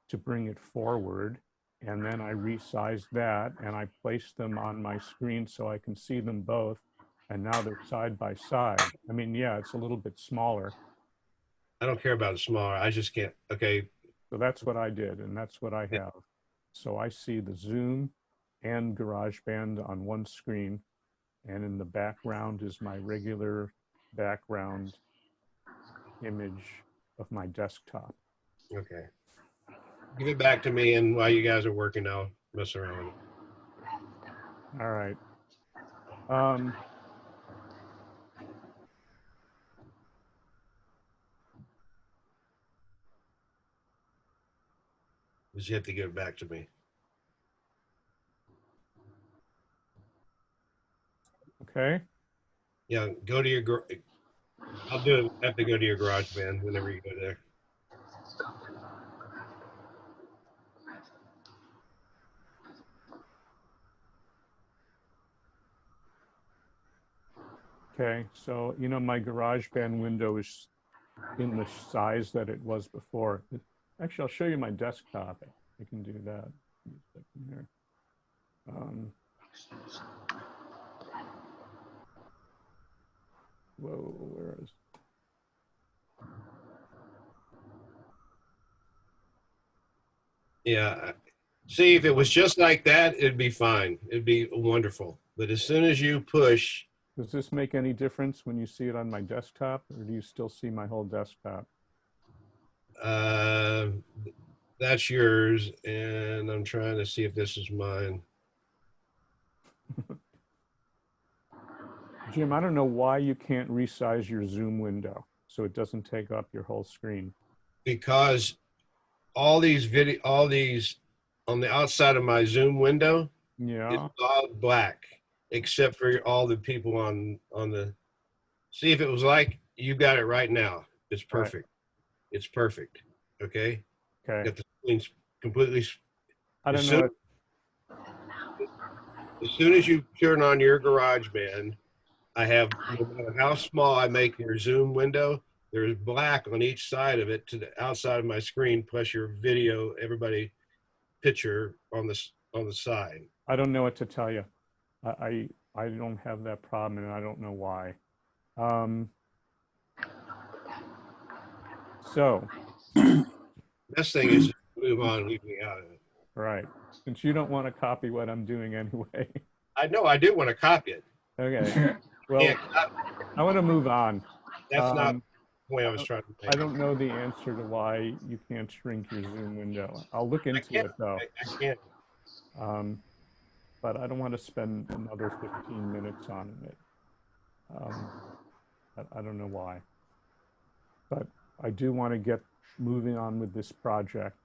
to bring it forward, and then I resized that and I placed them on my screen so I can see them both, and now they're side by side. I mean, yeah, it's a little bit smaller. I don't care about it smaller. I just can't. Okay. So that's what I did, and that's what I have. So I see the Zoom and GarageBand on one screen, and in the background is my regular background image of my desktop. Okay. Give it back to me, and while you guys are working, I'll mess around with it. All right. Just you have to give it back to me. Okay. Yeah, go to your. I'll do it. Have to go to your garage band whenever you go there. Okay. So, my GarageBand window is in the size that it was before. Actually, I'll show you my desktop. I can do that. Give me a second here. Whoa, where is? Yeah. See, if it was just like that, it'd be fine. It'd be wonderful. But as soon as you push, Does this make any difference when you see it on my desktop, or do you still see my whole desktop? uh, that's yours, and I'm trying to see if this is mine. Jim, I don't know why you can't resize your Zoom window so it doesn't take up your whole screen. Because all these on the outside of my Zoom window is Yeah. all black, except for all the people on the. See if it was like you got it right now. It's Right. perfect. It's perfect. Okay. Okay. Got the screens completely. I As don't soon know. as soon as you turn on your GarageBand, I have no matter how small I make your Zoom window, there's black on each side of it to the outside of my screen, plus your video, everybody picture on the side. I don't know what to tell you. I don't have that problem, and I don't know why. So, Best thing is just move on, leave me out of it. right. Since you don't want to copy what I'm doing anyway. I know I do want to copy it. Okay. Well, Can't copy. I want to move on. That's not Um, the point I was trying to I make. don't know the answer to why you can't shrink your Zoom window. I'll look I into can't. it though. I can't. But I don't want to spend another 15 minutes on it. I don't know why. But I do want to get moving on with this project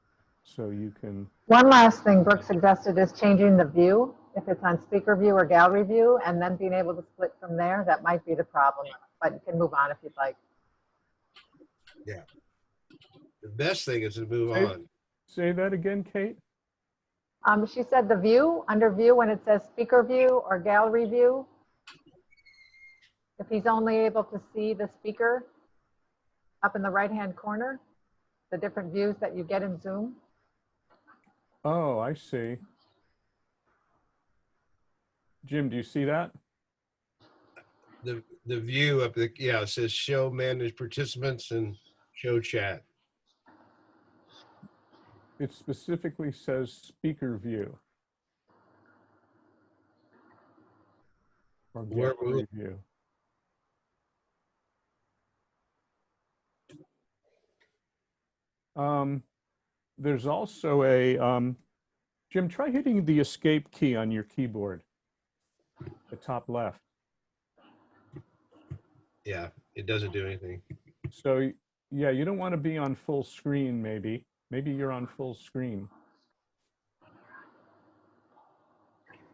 so you can. One last thing Brooke suggested is changing the view, if it's on speaker view or gallery view, and then being able to split from there. That might be the problem, but you can move on if you'd like. Yeah. The best thing is to move on. Say that again, Kate? She said the view, under view, when it says speaker view or gallery view, if he's only able to see the speaker up in the right-hand corner, the different views that you get in Zoom. Oh, I see. Jim, do you see that? The view up the it says show manage participants and show chat. It specifically says speaker view. Or Where- gallery view. There's also a, Jim, try hitting the escape key on your keyboard, the top left. Yeah, it doesn't do anything. So yeah, you don't want to be on full screen maybe. Maybe you're on full screen.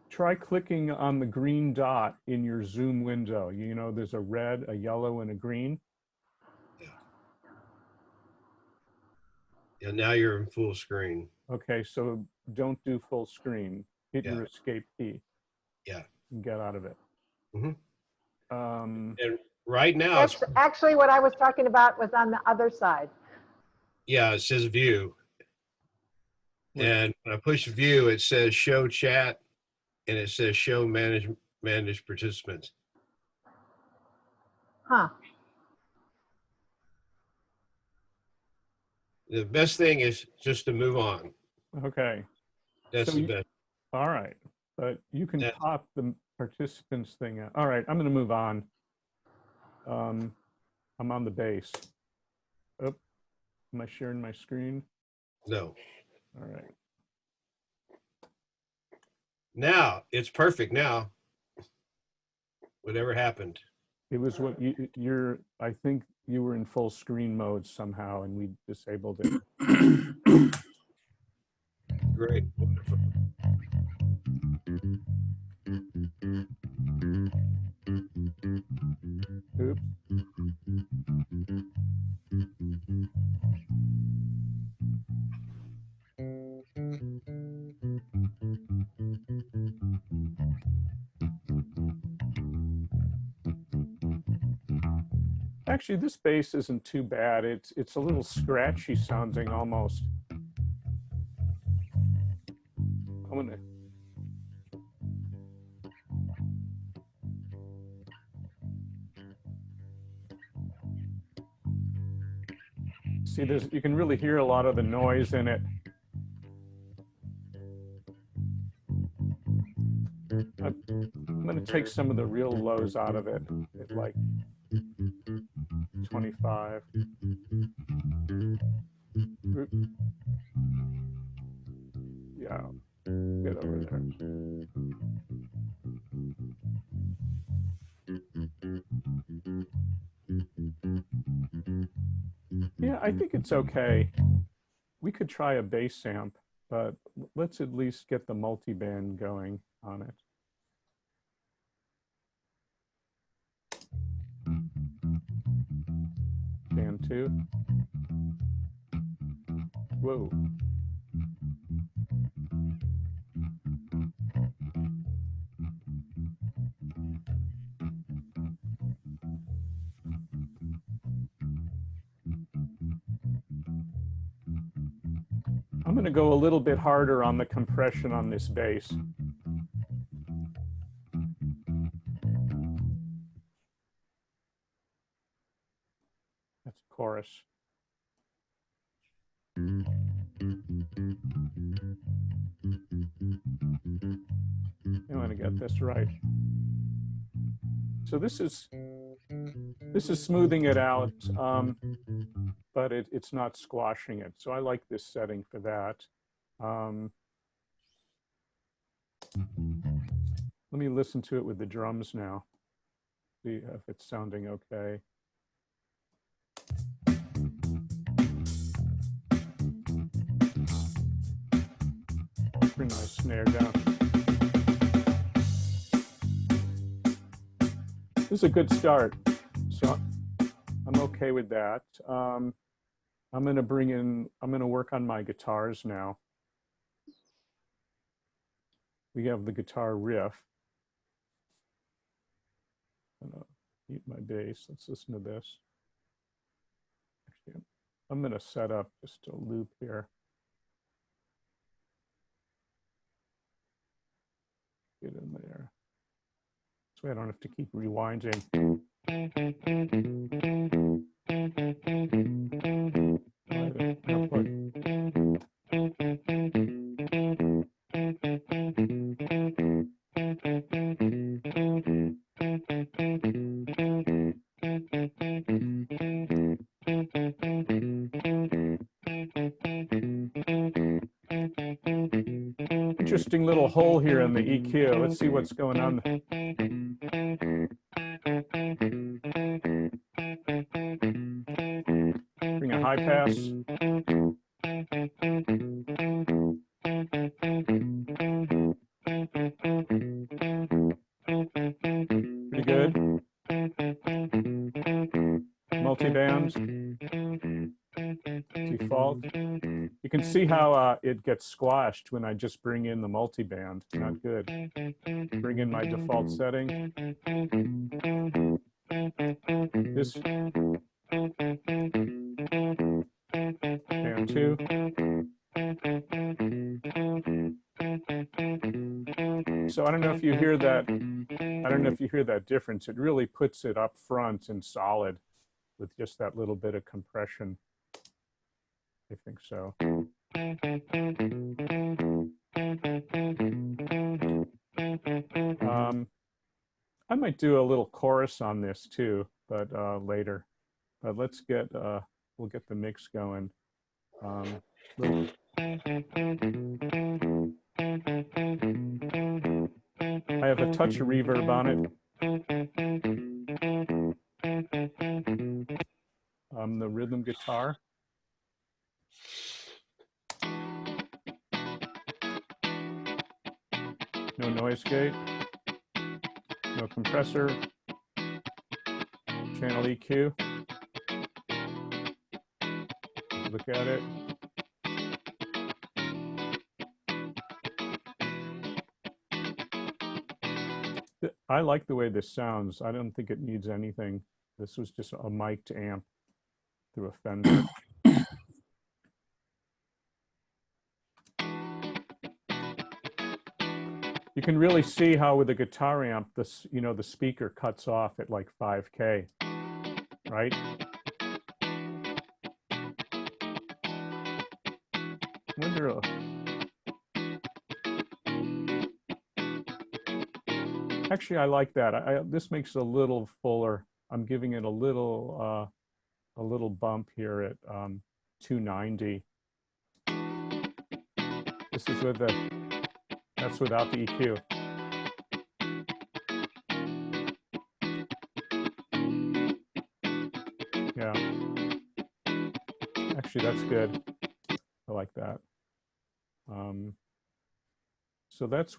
Try clicking on the green dot in your Zoom window. You know, there's a red, a yellow, and a green. Yeah, now you're in full screen. Okay, so don't do full screen. Hit Yeah. your escape key. Yeah. And get out of it. Mhm. Um, And right now, That's actually what I was talking about was on the other side. yeah, it says view. What- And when I push view, it says show chat and it says show manage participants. Huh. The best thing is just to move on. okay. That's So the you- best. All right. But you can That's- pop the participants thing out. All right, I'm going to move on. I'm on the base. Oh, am I sharing my screen? No. All right. Now it's perfect now. Whatever happened. It was what you're, I think you were in full screen mode somehow and we disabled it. Great. Wonderful. Oops. Actually, this bass isn't too bad. It's a little scratchy sounding almost. I'm gonna. See, you can really hear a lot of the noise in it. I'm gonna take some of the real lows out of it, at like 25. Oop. Yeah, get over there. Yeah, I think it's okay. We could try a bass amp, but let's at least get the multiband going on it. Band 2. Whoa. I'm going to go a little bit harder on the compression on this bass. That's chorus. I want to get this right. So this is smoothing it out, but it's not squashing it. So I like this setting for that. Let me listen to it with the drums now. See if it's sounding okay. Bring my snare down. This is a good start. So I'm okay with that. I'm going to work on my guitars now. We have the guitar riff. I'm going to mute my bass. Let's listen to this. Actually, I'm going to set up just a loop here. Get in there. So I don't have to keep rewinding. Interesting little hole here in the EQ. Let's see what's going on. Bring a high pass. multiband, default. You can see how it gets squashed when I just bring in the multiband. Not good. Bring in my default setting. This band 2. So I don't know if you hear that. I don't know if you hear that difference. It really puts it up front and solid with just that little bit of compression. I think so. I might do a little chorus on this too, but later. But let's get, we'll get the mix going. I have a touch of reverb on it. The rhythm guitar. No noise gate. No compressor. Channel EQ. Look at it. I like the way this sounds. I don't think it needs anything. This was just a mic'd amp through a Fender. You can really see how with a guitar amp, this, you know, the speaker cuts off at like 5K, right? Wonder. Actually, I like that. This makes it a little fuller. I'm giving it a little bump here at 290. This is with the. That's without the EQ. Yeah. Actually, that's good. I like that. So let's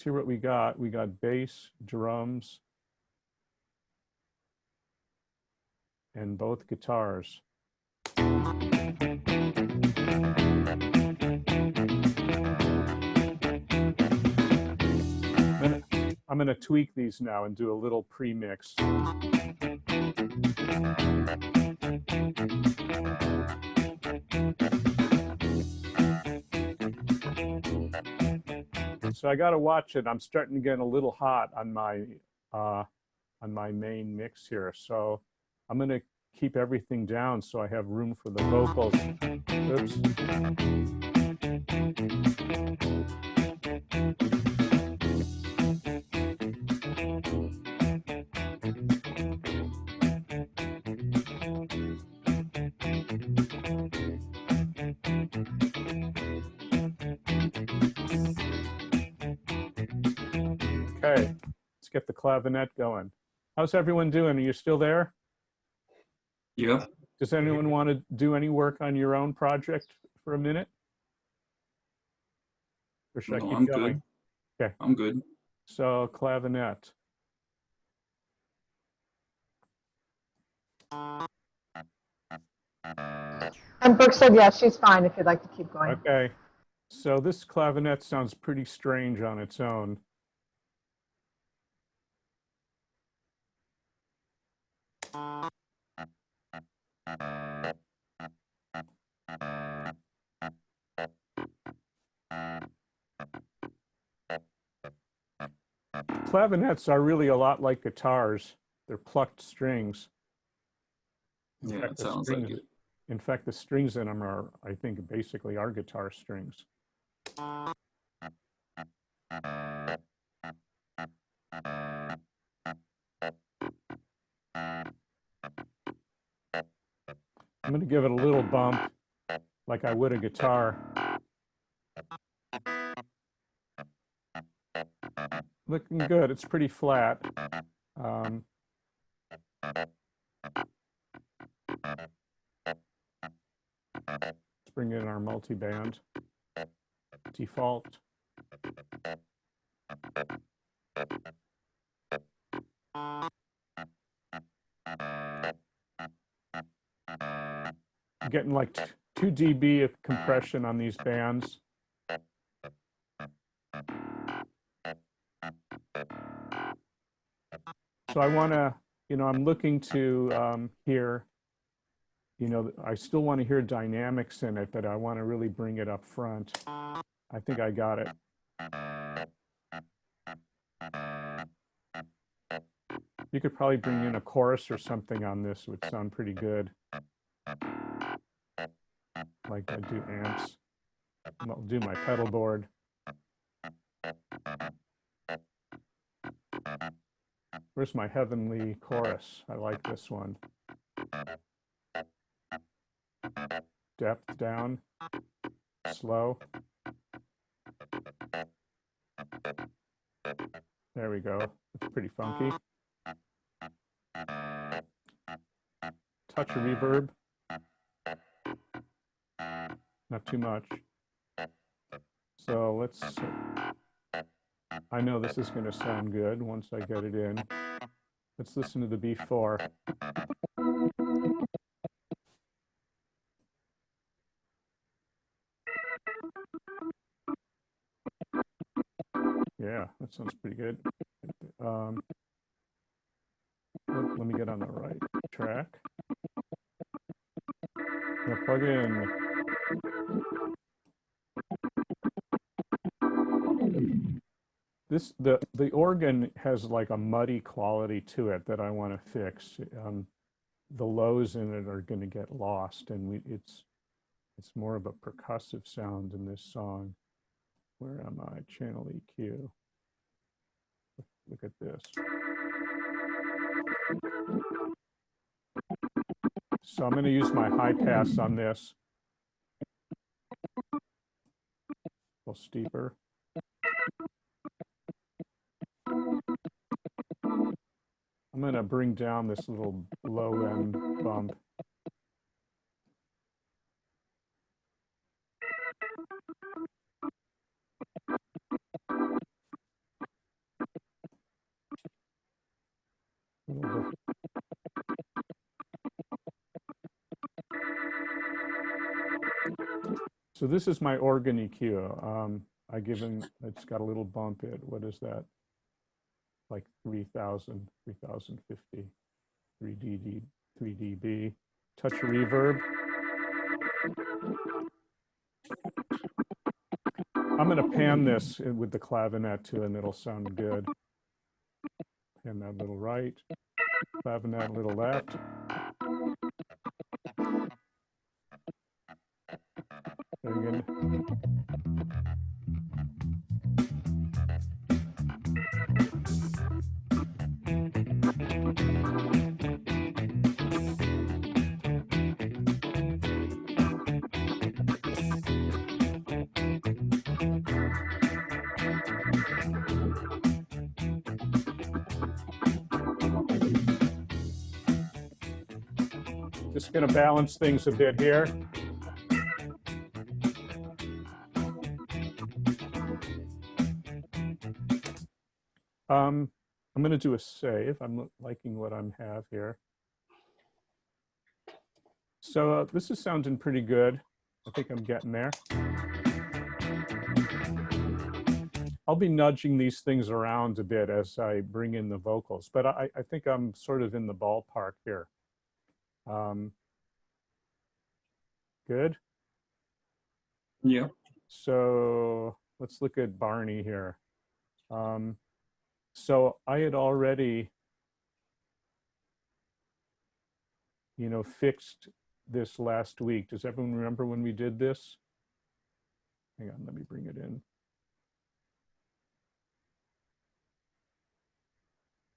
hear what we got. We got bass, drums, and both guitars. I'm going to tweak these now and do a little pre-mix. So I got to watch it. I'm starting to get a little hot on my main mix here. So I'm going to keep everything down so I have room for the vocals. Oops. Okay, let's get the clavinet going. How's everyone doing? Are you still there? Yep. Does anyone want to do any work on your own project for a minute? Or should I No, keep I'm going? good. Okay. I'm good. So clavinet. And Brooke said, yeah, she's fine if you'd like to keep going. Okay. So this clavinet sounds pretty strange on its own. Clavinets are really a lot like guitars. They're plucked strings. In Yeah, fact, it sounds like it. In fact, the strings in them are, I think, basically are guitar strings. I'm going to give it a little bump like I would a guitar. Looking good. It's pretty flat. Let's bring in our multi-band. Default. getting like 2 dB of compression on these bands. So I want to, I'm looking to hear, I still want to hear dynamics in it, but I want to really bring it up front. I think I got it. You could probably bring in a chorus or something on this, would sound pretty good. Like I do amps. I'll do my pedal board. Where's my heavenly chorus? I like this one. Depth down, slow. There we go. It's pretty funky. Touch of reverb. Not too much. So let's, I know this is going to sound good once I get it in. Let's listen to the B4. Yeah, that sounds pretty good. Let me get on the right track. Now plug it in. The organ has like a muddy quality to it that I want to fix. The lows in it are going to get lost, and it's more of a percussive sound in this song. Where am I? Channel EQ. Look at this. So I'm going to use my high pass on this. A little steeper. I'm going to bring down this little low end bump. So this is my organ EQ. I give him, it's got a little bump in. What is that? Like 3,000, 3,050, 3 dB. Touch reverb. I'm going to pan this with the clavinet too, and it'll sound good. Pan that little right, clavinet little left. Very good. Just going to balance things a bit here. I'm going to do a save. I'm liking what I have here. So this is sounding pretty good. I think I'm getting there. I'll be nudging these things around a bit as I bring in the vocals, but I think I'm sort of in the ballpark here. Good? Yeah. So let's look at Barney here. So I had already, fixed this last week. Does everyone remember when we did this? Hang on, let me bring it in.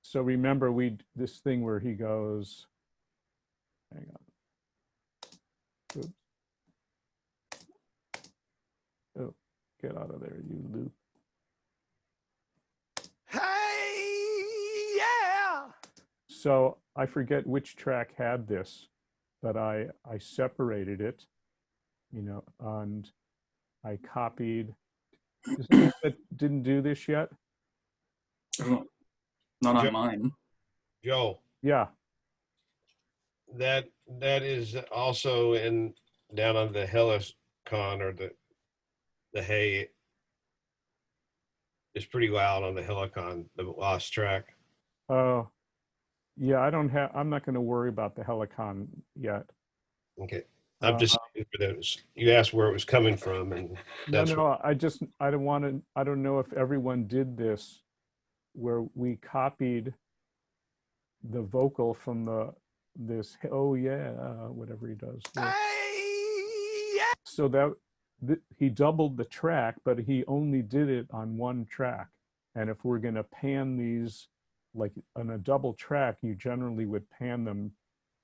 So remember this thing where he goes, hang on. Oops. Oh, get out of there, you loop. Hey, yeah. So I forget which track had this, but I separated it, and I copied. Is there anyone that didn't do this yet? Not on mine. Joe, Yeah. that is also in down on the Helicon or the hay is pretty loud on the Helicon, the lost track. Oh, yeah, I'm not going to worry about the Helicon yet. Okay. I'm just saying for those. You asked where it was coming from, and that's No, I don't know if everyone did this where we copied the vocal from this, oh yeah, whatever he does. So he doubled the track, but he only did it on one track. And if we're going to pan these, like on a double track, you generally would pan them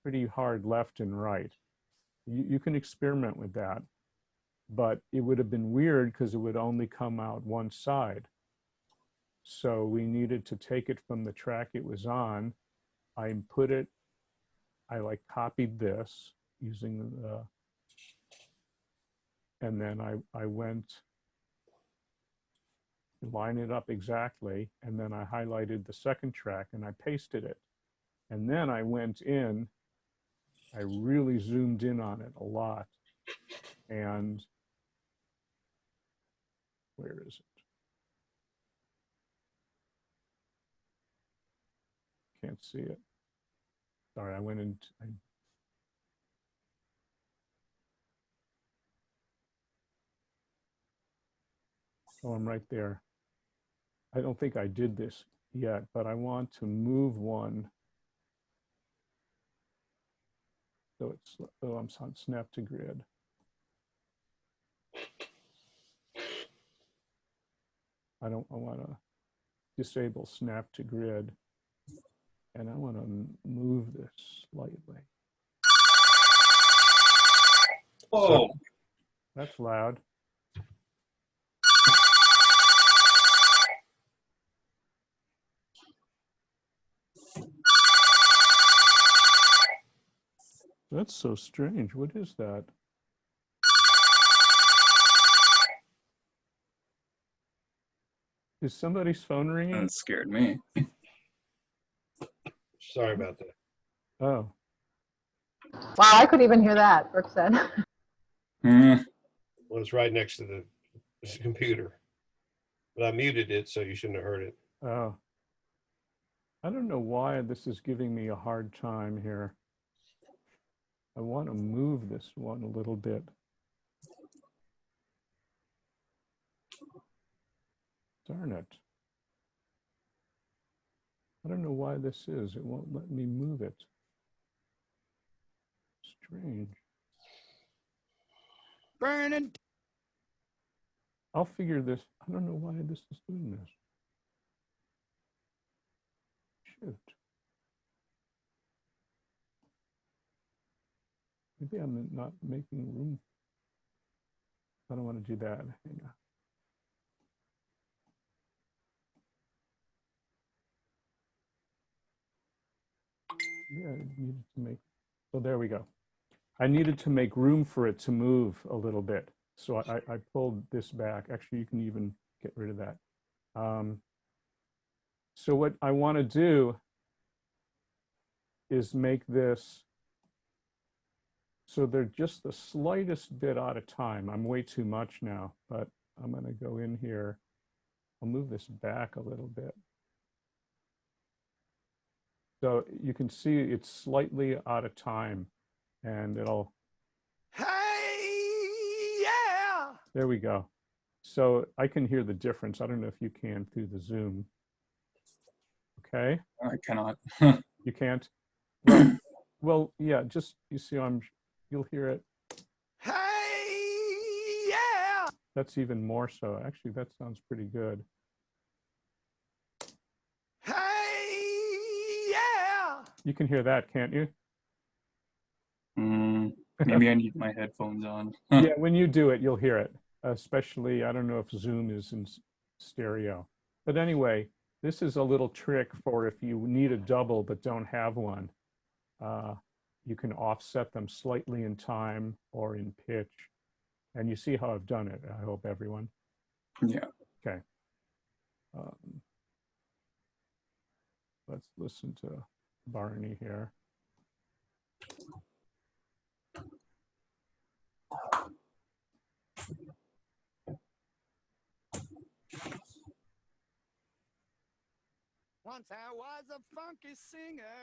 pretty hard left and right. You can experiment with that, but it would have been weird because it would only come out one side. So we needed to take it from the track it was on. I like copied this using the, and then I went line it up exactly, and then I highlighted the second track and I pasted it. And then I went in, I really zoomed in on it a lot. And where is it? Can't see it. Sorry, I went in. Oh, I'm right there. I don't think I did this yet, but I want to move one. So I'm on snap to grid. I want to disable snap to grid, and I want to move this slightly. Oh, That's loud. That's so strange. What is that? Is somebody's phone ringing? that scared me. sorry about that. Oh, Wow, I couldn't even hear that, Brooke said. Mm, Well, it's right next to the computer, but I muted it, so you shouldn't have heard it. oh. I don't know why this is giving me a hard time here. I want to move this one a little bit. Darn it. I don't know why this is. It won't let me move it. Strange. Burning. I'll figure this. I don't know why this is doing this. Shoot. Maybe I'm not making room. I don't want to do that. Hang on. Yeah, I needed to make, so there we go. I needed to make room for it to move a little bit. So I pulled this back. Actually, you can even get rid of that. So what I want to do is make this so they're just the slightest bit out of time. I'm way too much now, but I'm going to go in here. I'll move this back a little bit. So you can see it's slightly out of time, and it'll, Hey, yeah. there we go. So I can hear the difference. I don't know if you can through the Zoom. Okay, I cannot. you can't? Well, yeah, just, you see, you'll hear it. Hey, yeah. That's even more so. Actually, that sounds pretty good. Hey, yeah. You can hear that, can't you? Maybe I need my headphones on. Yeah, when you do it, you'll hear it. Especially, I don't know if Zoom is in stereo. But anyway, this is a little trick for if you need a double but don't have one. You can offset them slightly in time or in pitch. And you see how I've done it, I hope, everyone. Yeah. Okay. Let's listen to Barney here. Once I was a funky singer,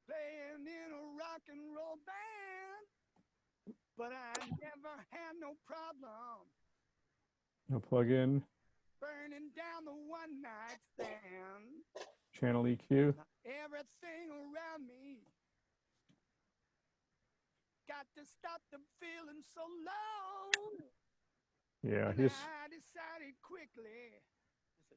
playing in a rock and roll band, but I never had no problem No plug-in, burning down the one night stand. channel EQ. Now everything around me got to stop the feeling so low. Yeah, And his I decided quickly.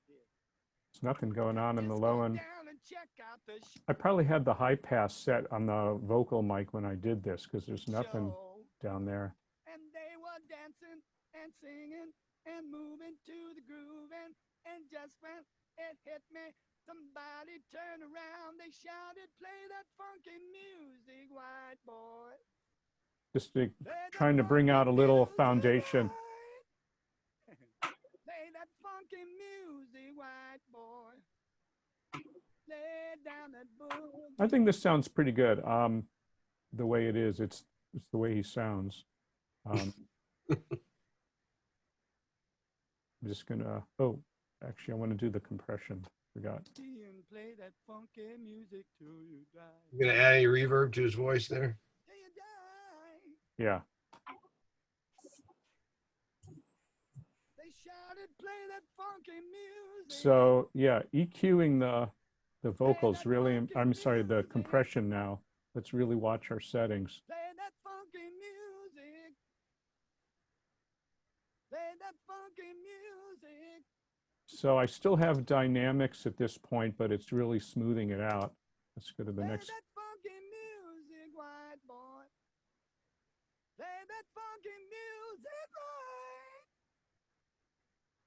there's nothing going on in the Just low go end. down and check out the I probably had the high pass set on the vocal mic when I did this because there's nothing show. down there. And they were dancing and singing and moving to the groove, and just when it hit me, somebody turned around, they shouted, play that funky music, white boy. Just Play that trying to bring out a funky little music, foundation. white. Play that funky music, white boy. Lay down that boogie. I think this sounds pretty good. The way it is, it's the way he sounds. I'm just gonna, oh, actually I want to do the compression. Forgot. And play that funky music till you die. You gonna add any reverb to his voice there? Till you die. Yeah. They shouted, play that funky music. So yeah, EQing the vocals really, I'm sorry, the compression now. Let's really watch our settings. Play that funky music. Play that funky music. So I still have dynamics at this point, but it's really smoothing it out. Let's go to the Play next. that funky music, white boy. Play that funky music, right.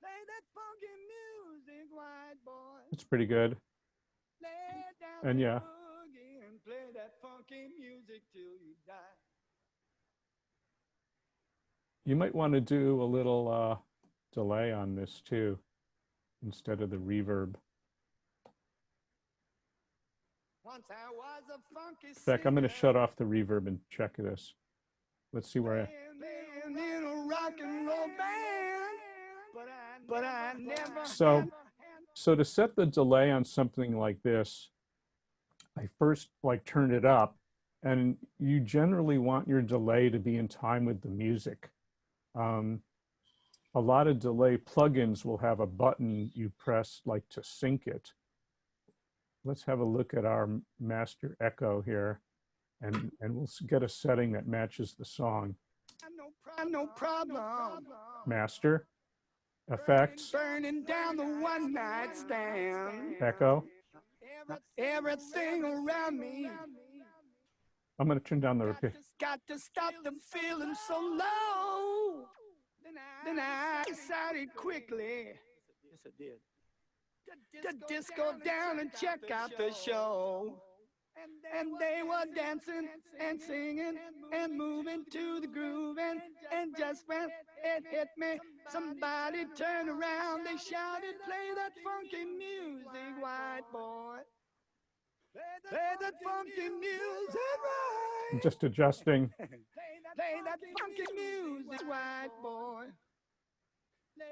Play that funky music, white boy. It's pretty good. Lay down And that yeah. boogie and play that funky music till you die. You might want to do a little delay on this too, instead of the reverb. Once I was a funky In fact, I'm going to singer, shut off the reverb and check this. Let's see where I, playing in a rock and roll band, but I never So- had so to set the delay on something like this, I first like turned it up, and you generally want your delay to be in time with the music. A lot of delay plugins will have a button you press like to sync it. Let's have a look at our master echo here, and we'll get a setting that matches the song. no problem. Master, effects, Burning down the one night stand. echo. Everything around me I'm going to turn down the repeat. got to stop the feeling so low. Then I decided quickly to just go down and check out the show. And they were dancing and singing and moving to the groove, and just when it hit me, somebody turned around, they shouted, play that funky music, white boy. Play that funky music, right. I'm just adjusting. Play that funky music, white boy.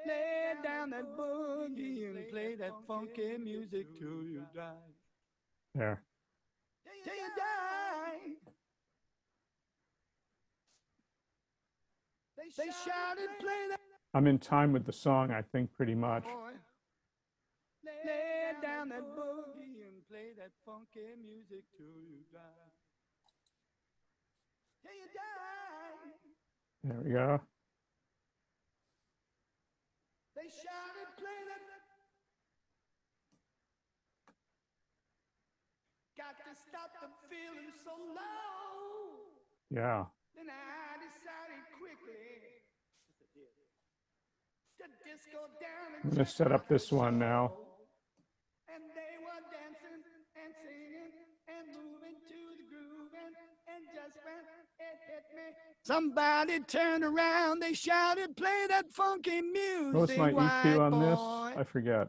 Lay down that boogie and play that funky music till you die. There. Till you die. They shouted, play that I'm in time with the song, I think, pretty much. boy. Lay down that boogie and play that funky music till you die. Till you die. There we go. They shouted, play that. Got to stop the feeling so low. Yeah. Then I decided quickly to just go down and I'm going to check set out up this the one now. show. And they were dancing and singing and moving to the groove, and just when it hit me, somebody turned around, they shouted, play that funky music, What's my white EQ on this? boy. I forget.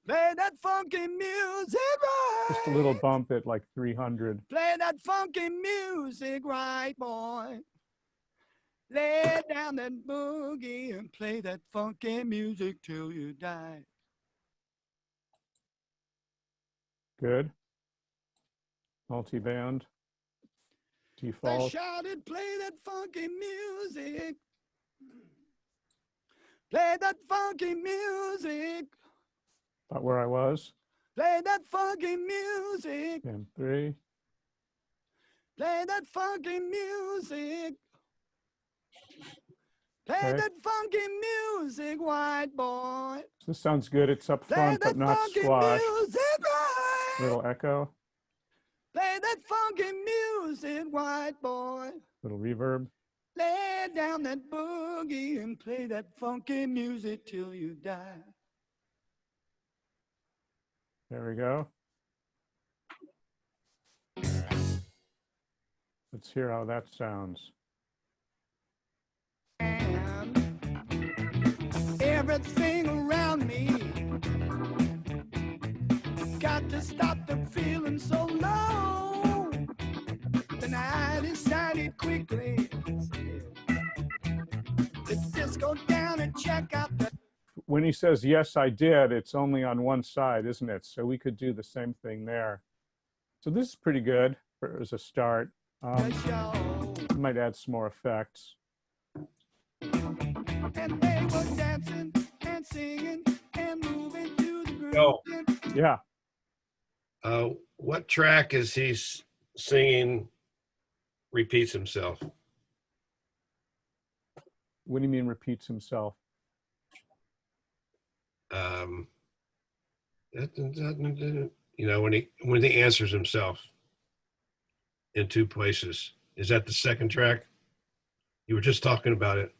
Play that funky music, right. Just a little bump at like 300. Play that funky music, right, boy. Lay down that boogie and play that funky music till you die. Good. Multiband. They Default. shouted, play that funky music. Play that funky music. About where I was. Play that funky music. And 3. Play that funky music. Play Okay. that funky music, white boy. So this sounds good. It's up Play front, that but not funky squashed. music, right. Little echo. Play that funky music, white boy. Little reverb. Lay down that boogie and play that funky music till you die. There we go. Let's hear how that sounds. And everything around me got to stop the feeling so low. Then I decided quickly to just go down and check out the. When he says, yes, I did, it's only on one side, isn't it? So we could do the same thing there. So this is pretty good as a start. Show. I might add some more effects. And they were dancing and singing and moving to the groove. Yo. Yeah. What track is he singing repeats himself? What do you mean repeats himself? You know, when he answers himself in 2 places. Is that the second track? You were just talking about it.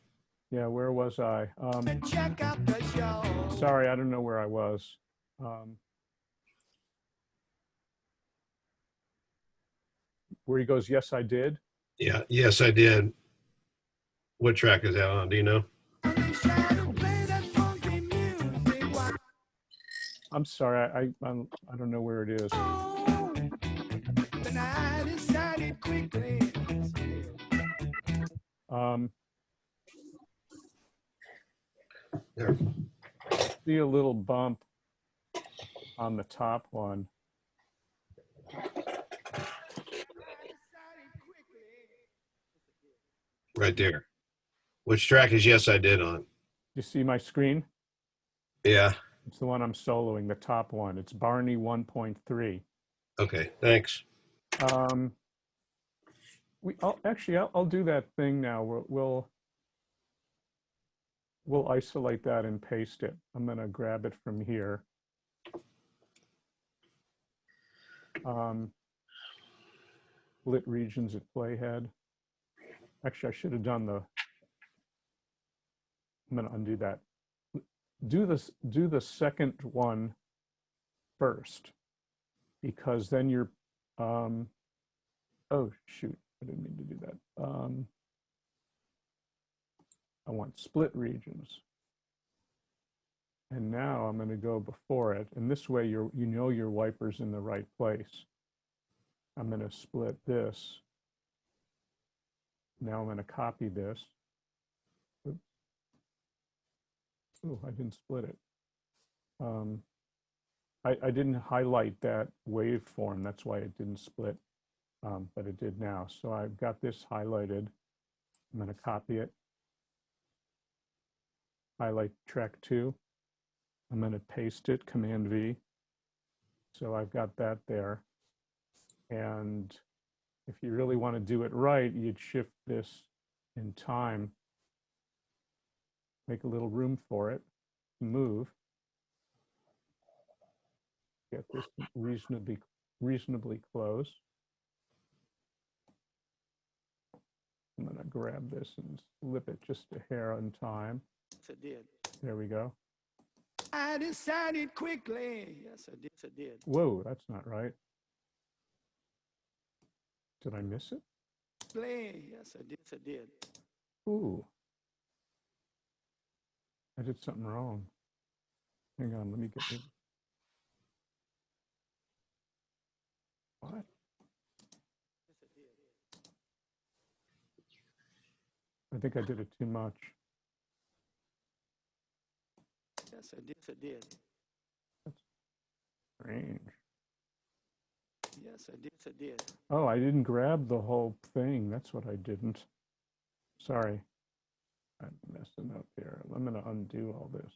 Yeah, where was I? And check out the show. Sorry, I don't know where I was. Where he goes, yes, I did. Yeah, yes, I did. What track is that on? Do you know? I'm sorry, I don't know where it is. Then I decided quickly. There. See a little bump on the top one. Right there. Which track is yes, I did on? You see my screen? Yeah. It's the one I'm soloing, the top one. It's Barney 1.3. Okay, thanks. I'll do that thing now. We'll isolate that and paste it. I'm going to grab it from here. Lit regions at playhead. Actually, I should have done I'm going to undo that. Do the second one first, because then you're, oh shoot, I didn't mean to do that. I want split regions. And now I'm going to go before it. And this way you know your wiper's in the right place. I'm going to split this. Now I'm going to copy this. Oops. Oh, I didn't split it. I didn't highlight that waveform. That's why it didn't split, but it did now. So I've got this highlighted. I'm going to copy it. Highlight track 2. I'm going to paste it, Command V. So I've got that there. And if you really want to do it right, you'd shift this in time, make a little room for it, move, get this reasonably close. I'm going to grab this and slip it just a hair on time. Yes, I did. There we go. I decided quickly. Yes, I did. Yes, I did. Whoa, that's not right. Did I miss it? Play. Yes, I did. Yes, I did. Ooh. I did something wrong. Hang on, let me get this. What? Yes, I did. I think I did it too much. Yes, I did. Yes, I did. That's strange. Yes, I did. I did. Oh, I didn't grab the whole thing. That's what I didn't. Sorry. I'm messing up here. I'm going to undo all this.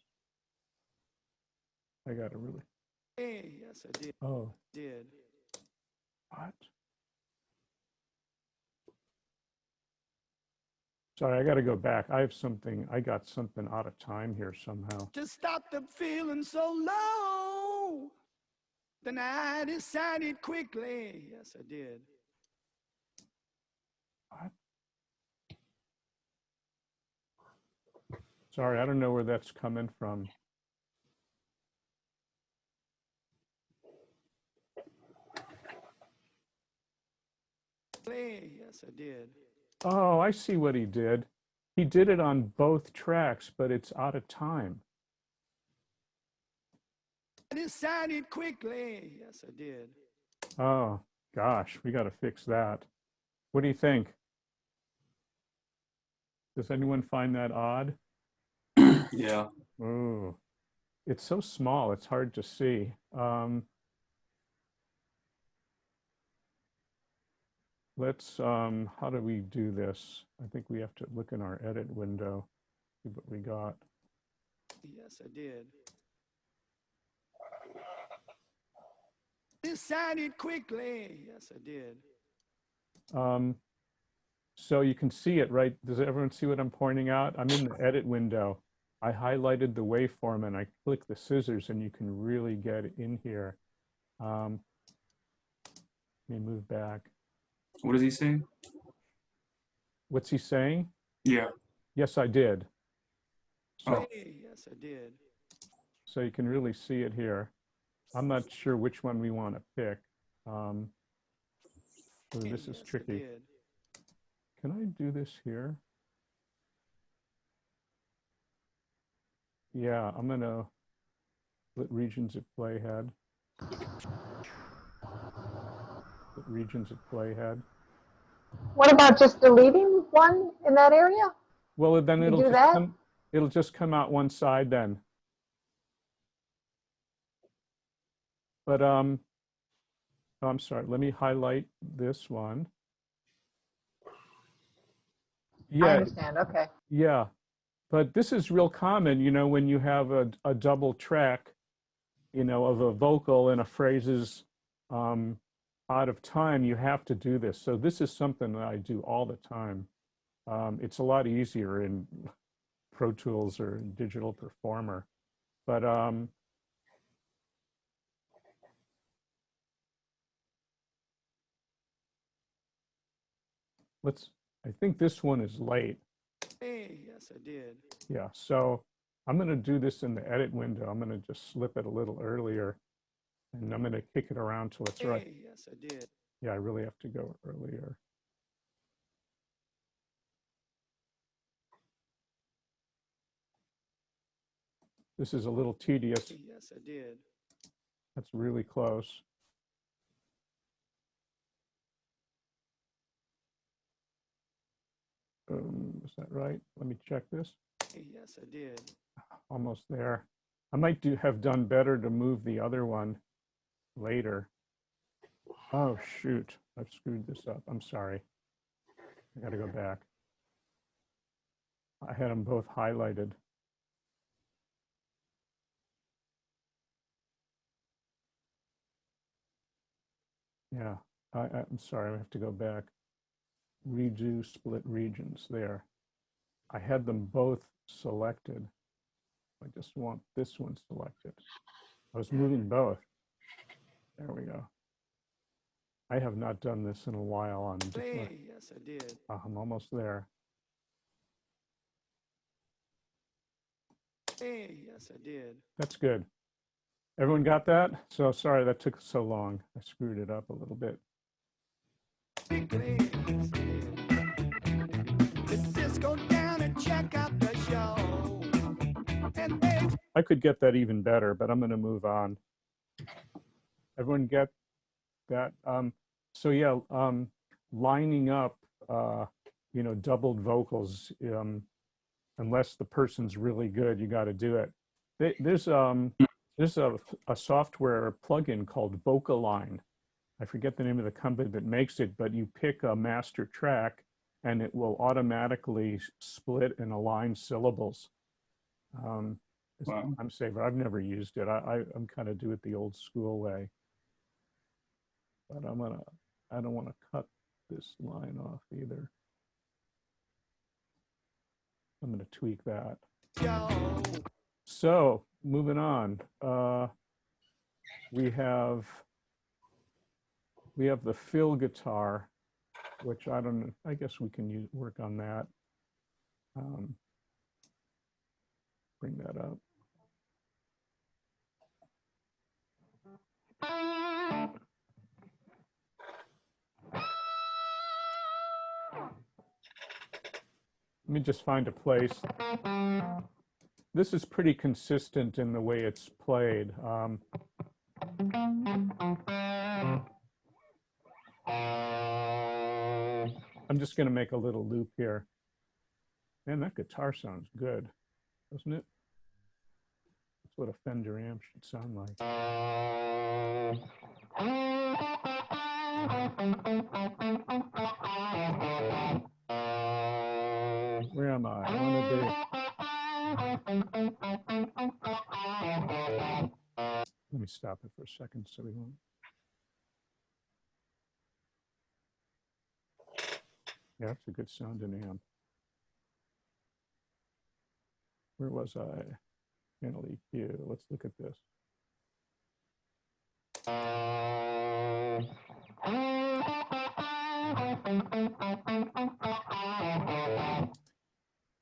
I got to really. Hey, yes, I did. Oh, Did. what? Sorry, I got to go back. I got something out of time here somehow. To stop the feeling so low, then I decided quickly. Yes, I did. What? Sorry, I don't know where that's coming from. Yes, I did. Oh, I see what he did. He did it on both tracks, but it's out of time. I decided quickly. Yes, I did. Oh, gosh, we got to fix that. What do you think? Does anyone find that odd? Yeah. Oh, it's so small, it's hard to see. How do we do this? I think we have to look in our edit window, see what we got. Yes, I did. Decided quickly. Yes, I did. So you can see it, right? Does everyone see what I'm pointing out? I'm in the edit window. I highlighted the waveform and I click the scissors and you can really get in here. Let me move back. What does he say? What's he saying? Yeah. Yes, I did. So, Oh. Yes, I did. so you can really see it here. I'm not sure which one we want to pick. So this is Yes, I tricky. did. Can I do this here? Yeah, I'm gonna split regions at playhead. Split regions at playhead. What about just deleting one in that area? Well, then You do that? it'll just come out one side then. But oh, I'm sorry. Let me highlight this one. I Yeah, understand. Okay. yeah. But this is real common, you know, when you have a double track, you know, of a vocal and a phrase is out of time, you have to do this. So this is something that I do all the time. It's a lot easier in Pro Tools or Digital Performer. But I think this one is late. Yes, I did. Yeah, so I'm going to do this in the edit window. I'm going to just slip it a little earlier, and I'm going to kick it around till it's right. Yes, I did. Yeah, I really have to go earlier. This is a little tedious. Yes, I did. That's really close. Is that right? Let me check this. Yes, I did. Almost there. I might have done better to move the other one later. Oh, shoot. I've screwed this up. I'm sorry. I got to go back. I had them both highlighted. Yeah, I'm sorry. I have to go back. Redo split regions there. I had them both selected. I just want this one selected. I was moving both. There we go. I have not done this in a while. Yes, I did. I'm almost there. Yes, I did. That's good. Everyone got that? So sorry that took so long. I screwed it up a little bit. Quickly, yes, I did. Let's just go down and check out the show. And they I could get that even better, but I'm going to move on. Everyone get that? So yeah, lining up, you know, doubled vocals, unless the person's really good, you got to do it. There's a software plugin called Vocaline, I forget the name of the company that makes it, but you pick a master track and it will automatically split and align syllables. It's a Wow. time saver. I've never used it. I'm kind of do it the old school way. But I don't want to cut this line off either. I'm going to tweak that. So moving on, we have the fill guitar, which I don't know. I guess we can work on that. Bring that up. Let me just find a place. This is pretty consistent in the way it's played. I'm just going to make a little loop here. Man, that guitar sounds good, doesn't it? That's what a Fender amp should sound like. Where am I? I want to be. Let me stop it for a second so we won't. Yeah, that's a good sounding amp. Where was I? Channel EQ. Let's look at this.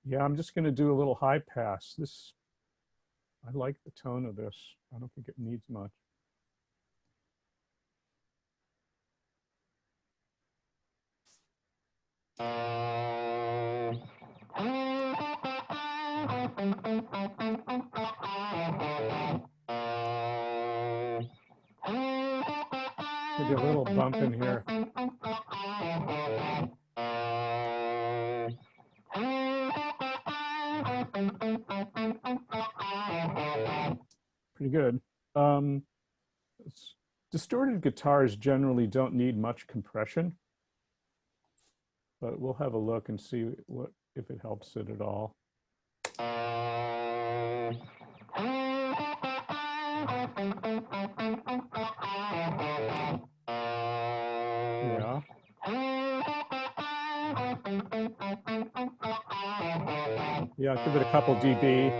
Yeah, I'm just going to do a little high pass. I like the tone of this. I don't think it needs much. Maybe a little bump in here. Pretty good. Distorted guitars generally don't need much compression, but we'll have a look and see if it helps it at all. Yeah. Yeah, give it a couple dB.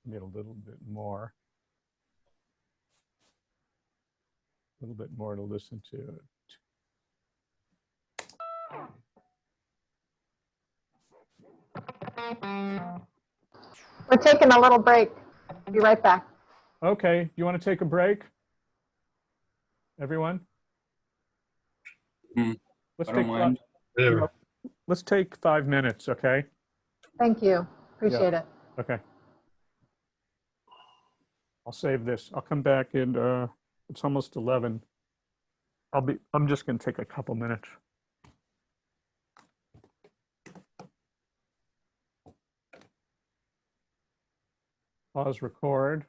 Need a little bit more. A little bit more to listen to. We're taking a little break. Be right back. Okay, you want to take a break? Everyone? I don't mind. Whatever. Let's take 5 minutes, okay? Thank you. Appreciate it. Okay. I'll save this. I'll come back and it's almost 11. I'm just going to take a couple minutes. Pause record.